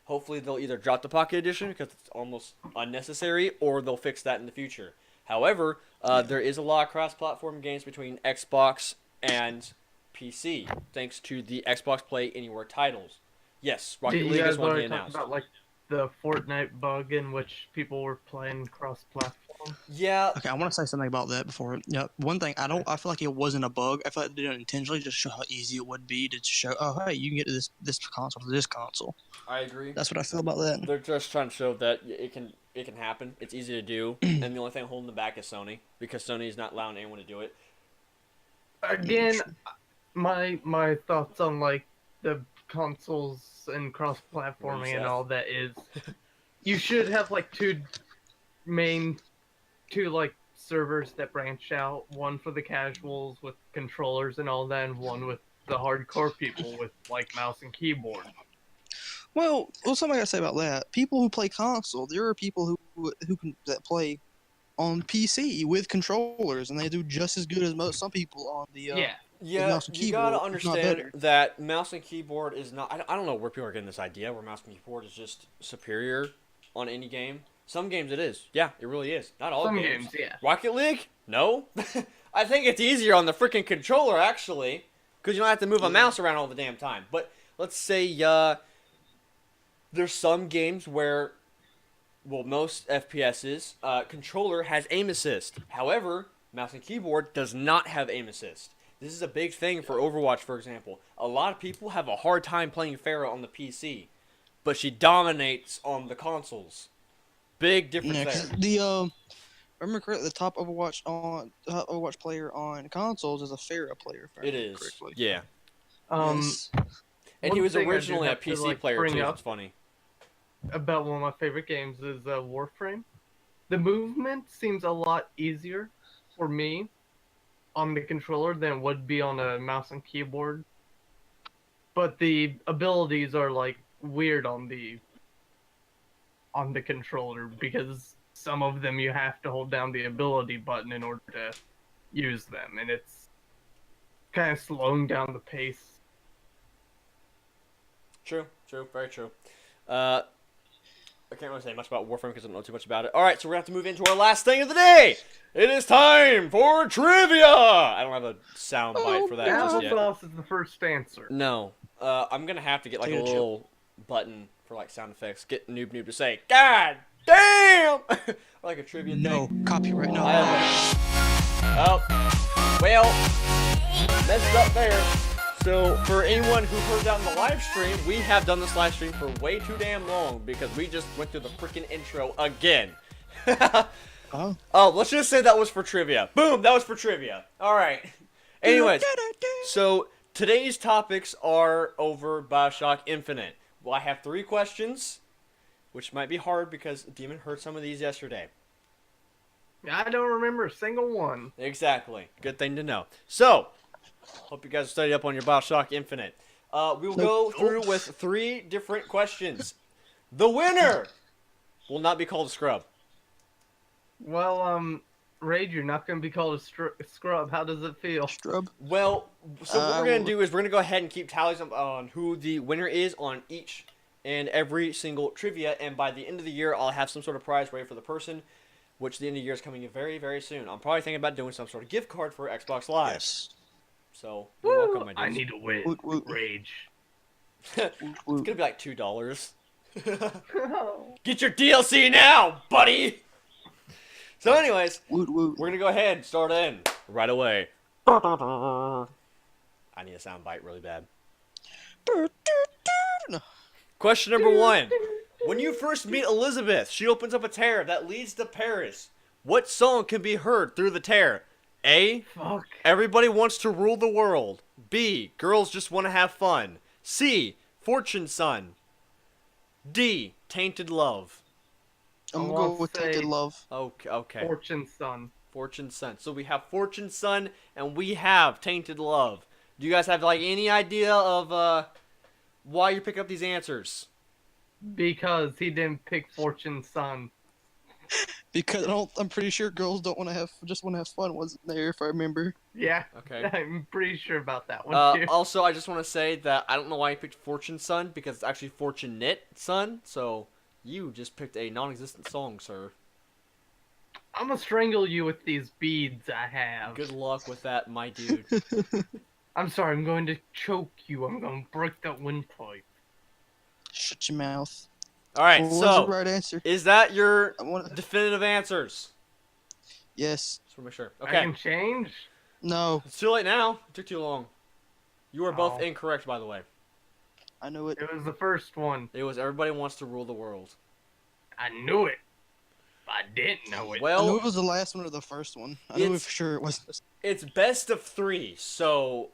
Hopefully they'll either drop the Pocket Edition because it's almost unnecessary, or they'll fix that in the future. However, there is a lot of cross-platform games between Xbox and PC, thanks to the Xbox Play Anywhere titles. Yes, Rocket League is one they announced. About like the Fortnite bug in which people were playing cross-platform? Yeah. Okay, I want to say something about that before. Yeah, one thing I feel like it wasn't a bug. I feel like they did it intentionally just to show how easy it would be to show. Oh, hey, you can get to this console to this console. I agree. That's what I feel about that. They're just trying to show that it can happen. It's easy to do, and the only thing holding them back is Sony, because Sony is not allowing anyone to do it. Again, my thoughts on like the consoles and cross-platforming and all that is, you should have like two like servers that branch out, one for the casuals with controllers and all that, and one with the hardcore people with like mouse and keyboard. Well, something I gotta say about that. People who play console, there are people that play on PC with controllers, and they do just as good as some people on the Yeah, mouse and you keyboard, gotta if not understand better. that mouse and keyboard is not. I don't know where people are getting this idea where mouse and keyboard is just superior on any game. Some games it is. Yeah, it really is. Not all games. Some games, yeah. Rocket League? No. I think it's easier on the freaking controller, actually, because you don't have to move a mouse around all the damn time. But let's say there's some games where, well, most FPSs, controller has aim assist. However, mouse and keyboard does not have aim assist. This is a big thing for Overwatch, for example. A lot of people have a hard time playing Pharah on the PC, but she dominates on the consoles. Big difference there. Remember correctly, the top Overwatch player on consoles is a Pharah player. It is. Correctly. Yeah. Yes. And he was One thing I do originally a have to, PC like, player bring too. up It's funny. About one of my favorite games is Warframe. The movement seems a lot easier for me on the controller than it would be on a mouse and keyboard. But the abilities are like weird on the controller, because some of them you have to hold down the ability button in order to use them, and it's kind of slowing down the pace. True, very true. can't really say much about Warframe because I don't know too much about it. All right, so we're gonna have to move into our last thing of the day. It is time for trivia. I don't have a sound bite for that just yet. Applesauce is the first answer. No, I'm gonna have to get like a Potato chip. little button for like sound effects. Get Noob to say, "God damn," or like a trivia No, thing. copyright. No. I have oh, well, messed up there. So for anyone who heard that in the live stream, we have done this live stream for way too damn long because we just went through the freaking intro again. Oh. Oh, let's just say that was for trivia. Boom, that was for trivia. All right. Anyways, so today's topics are over BioShock Infinite. Well, I have 3 questions, which might be hard because Demon heard some of these yesterday. I don't remember a single one. Exactly. Good thing to know. So, hope you guys studied up on your BioShock Infinite. We will go through with 3 different questions. The winner will not be called a scrub. Well, Rage, you're not going to be called a scrub. How does it feel? Strub. Well, so what we're going to do is we're going to go ahead and keep tallies on who the winner is on each and every single trivia, and by the end of the year, I'll have some sort of prize ready for the person, which the end of the year is coming in very, very soon. I'm probably thinking about doing some sort of gift card for Xbox Live. Yes. So, you're welcome, my dudes. I need to win. Woot, woot. Rage. It's Woot, going woot. to be like $2. Get your DLC now, buddy! So anyways, Woot, woot. we're going to go ahead and start in right away. I need a sound bite really bad. No. Question number 1. When you first meet Elizabeth, she opens up a tear that leads to Paris. What song can be heard through the tear? A. Fuck. Everybody Wants to Rule the World. B. Girls Just Want to Have Fun. C. Fortune Son. D. Tainted Love. I'm I gonna go want with to say- Tainted Love. Okay. Fortune Son. Fortune Son. So we have Fortune Son and we have Tainted Love. Do you guys have like any idea of why you pick up these answers? Because he didn't pick Fortune Son. Because I'm pretty sure girls don't want to just want to have fun. Wasn't there if I remember? Yeah. Okay. I'm pretty sure about that one, too. Also, I just want to say that I don't know why you picked Fortune Son because it's actually Fortunate Son. So you just picked a non-existent song, sir. I'm gonna strangle you with these beads I have. Good luck with that, my dude. I'm sorry, I'm going to choke you. I'm going to break that windpipe. Shut your mouth. All right, What was so the right answer? is that your I want. definitive answers? Yes. Just want to make sure. I Okay, can change? No. it's too late now. It took too long. You are both Oh. incorrect, by the way. I know it. It was the first one. It was Everybody Wants to Rule the World. I knew it. I didn't know it. I knew Well, it was the last one or the first one. I knew it It's- for sure it was. it's best of 3, so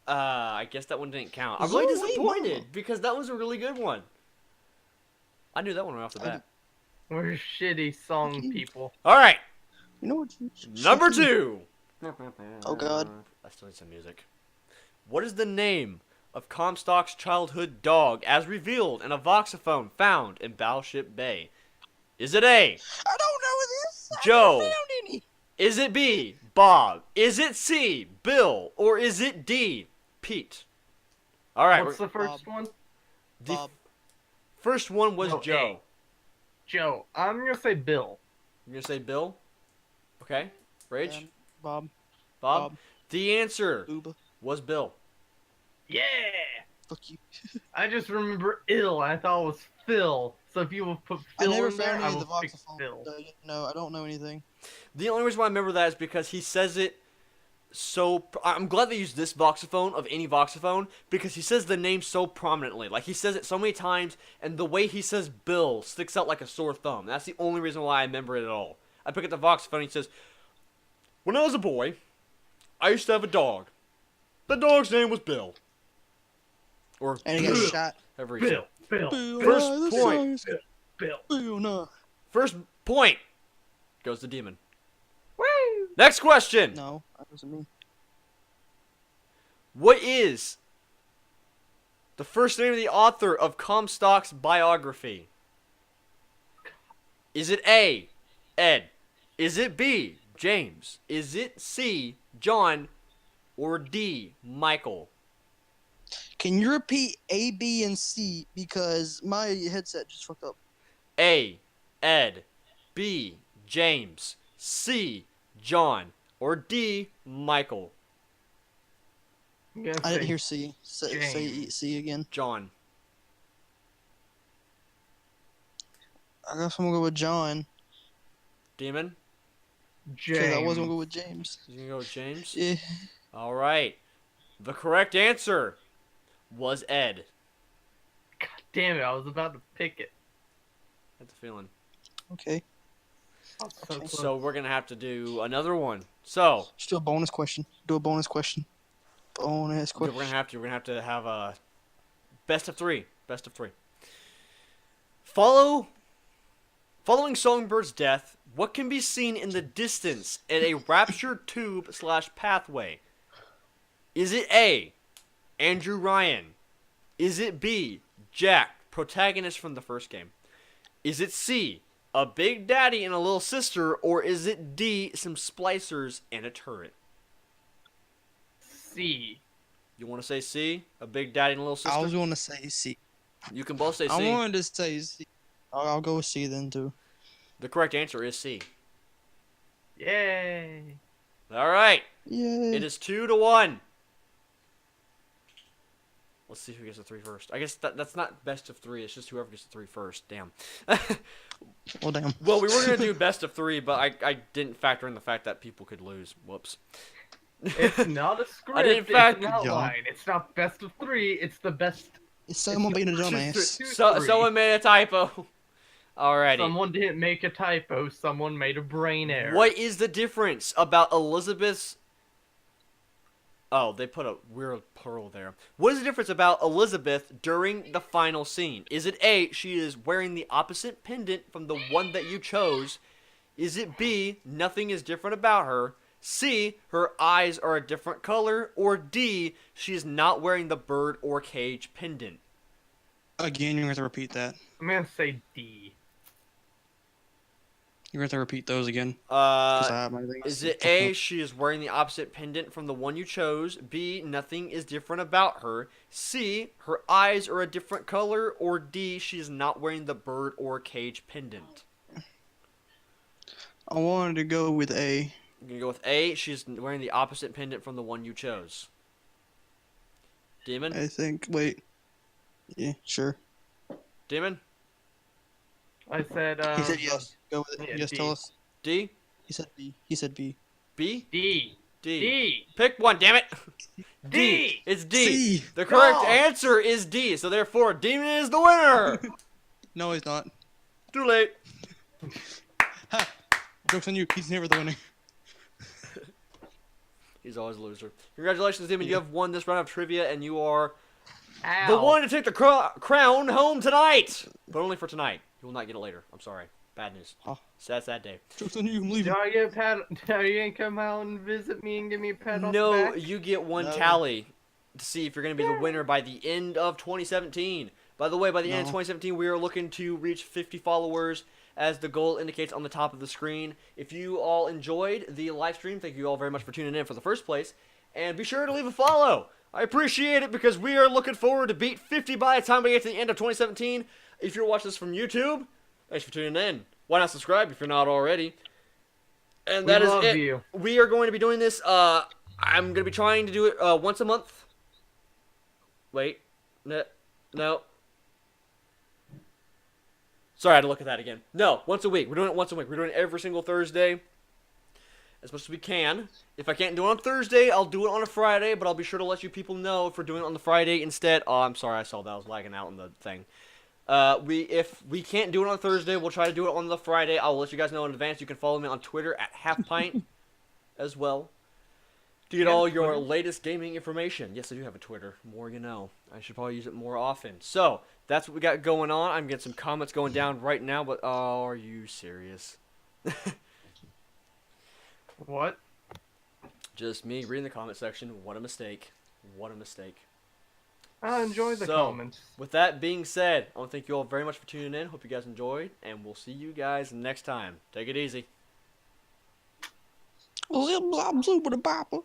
I guess that one didn't count. I'm really Ooh, wait, disappointed Mama. because that was a really good one. I knew that one right off the bat. We're shitty song people. All right, You know what? number 2. Oh, God. I still need some music. What is the name of Comstock's childhood dog as revealed in a voxophone found in Battleship Bay? Is it A, I don't know this. Joe? I haven't found any. Is it B, Bob? Is it C, Bill? Or is it D, Pete? All right, What's the first one? the Bob. first one was No, Joe. Joe. I'm gonna say Bill. You're gonna say Bill? Okay. Rage? Bob. Bob? Bob. The answer Booba. was Bill. Yeah! Fuck you. I just remember ill. I thought it was Phil. So if you would put I Phil never in there, found I any of would the pick voxophone. Phil. No, I don't know anything. The only reason why I remember that is because he says it so. I'm glad they used this voxophone of any voxophone because he says the name so prominently. Like he says it so many times, and the way he says Bill sticks out like a sore thumb. That's the only reason why I remember it at all. I pick up the voxophone. And he says, "When I was a boy, I used to have a dog. The dog's name was Bill." Or And he got Bill. shot. however he Bill. Bill. Bill, First the point. song is- Bill. Bill, no. First point goes to Demon. Woo! Next question. No, that wasn't me. What is the first name of the author of Comstock's biography? Is it A, Ed? Is it B, James? Is it C, John? Or D, Michael? Can you repeat A, B, and C because my headset just fucked up? A. Ed, B. James, C. John, or D. Michael? I'm gonna I didn't say hear C. Say James. C again. John. I guess I'm gonna go with John. Demon? Because I was gonna James. go with James. You gonna go with James? Yeah. All right. The correct answer was Ed. God damn it! I was about to pick it. That's a feeling. Okay. I was so close. So we're gonna have to do another one. So Just do a bonus question. Do a bonus question. Bonus we're question. gonna have to have a best of three. Best of three. Following Songbird's death, what can be seen in the distance in a raptured tube / pathway? Is it A. Andrew Ryan? Is it B. Jack, protagonist from the first game? Is it C. a big daddy and a little sister? Or is it D. some splicers and a turret? C. You want to say C? A big daddy and a little sister? I was gonna say C. You can both say C. I wanted to say C. I'll go with C then too. The correct answer is C. Yay! All right. Yay. It is 2-1. Let's see who gets the 3 first. I guess that's not best of 3. It's just whoever gets the 3 first. Damn. Well, damn. Well, we were going to do best of 3, but I didn't factor in the fact that people could lose. Whoops. It's not a script. I didn't it's fact- an outline. It's not best of 3. It's the best. It's someone being a It's dumbass. just So, 3. someone made a typo. Alrighty. Someone didn't make a typo. Someone made a brain error. What is the difference about Elizabeth's... Oh, they put a weird plural there. What is the difference about Elizabeth during the final scene? Is it A, she is wearing the opposite pendant from the one that you chose? Is it B, nothing is different about her? C, her eyes are a different color? Or D, she is not wearing the bird or cage pendant? Again, you're gonna have to repeat that. I'm gonna say D. You're gonna have to repeat those again. 'Cause I have my things Is it fucked A, up. she is wearing the opposite pendant from the one you chose? B, nothing is different about her? C, her eyes are a different color? Or D, she is not wearing the bird or cage pendant? I wanted to go with A. You're going to go with A, she's wearing the opposite pendant from the one you chose. Demon? I think. Wait. Yeah, sure. Demon? I said. He said yes. Go with it. yeah, Yes, D. tell us. D? He said B. He said B. B? D. D. D. Pick one, damn it! D. It's D. C. The correct No. answer is D, so therefore Demon is the winner! No, he's not. Too late. Ha! Joke's on you. He's never the winner. He's always a loser. Congratulations, Demon. You Yeah. have won this round of trivia, and you are Ow. the one to take the crown home tonight. But only for tonight. You will not get it later. I'm sorry. Bad news. Oh. Sad day. Joke's on you. I'm leaving. Do I get a pat? Are you gonna come out and visit me and give me a pat on the No, back? you get one No. tally to see if you're going to be the winner by the end of 2017. By the way, by the end of No. 2017, we are looking to reach 50 followers, as the goal indicates on the top of the screen. If you all enjoyed the live stream, thank you all very much for tuning in for the first place. And be sure to leave a follow. I appreciate it because we are looking forward to beat 50 by the time we get to the end of 2017. If you're watching this from YouTube, thanks for tuning in. Why not subscribe if you're not already? And We that is love it. you. We are going to be doing this. I'm going to be trying to do it once a month. Wait. No. Sorry, I had to look at that again. No, once a week. We're doing it once a week. We're doing it every single Thursday, as much as we can. If I can't do it on Thursday, I'll do it on a Friday, but I'll be sure to let you people know if we're doing it on the Friday instead. Oh, I'm sorry, I saw that. I was lagging out on the thing. If we can't do it on Thursday, we'll try to do it on the Friday. I'll let you guys know in advance. You can follow me on Twitter at halfpint as well to get Yeah, all your Twitter. latest gaming information. Yes, I do have a Twitter. More you know. I should probably use it more often. So that's what we got going on. I'm getting some comments going down right now, but oh, are you serious? What? Just me reading the comment section. What a mistake. What a mistake. I enjoy the So, comments. With that being said, I want to thank you all very much for tuning in. Hope you guys enjoyed, and we'll see you guys next time. Take it easy. Blah, blah, blah, blah, blah.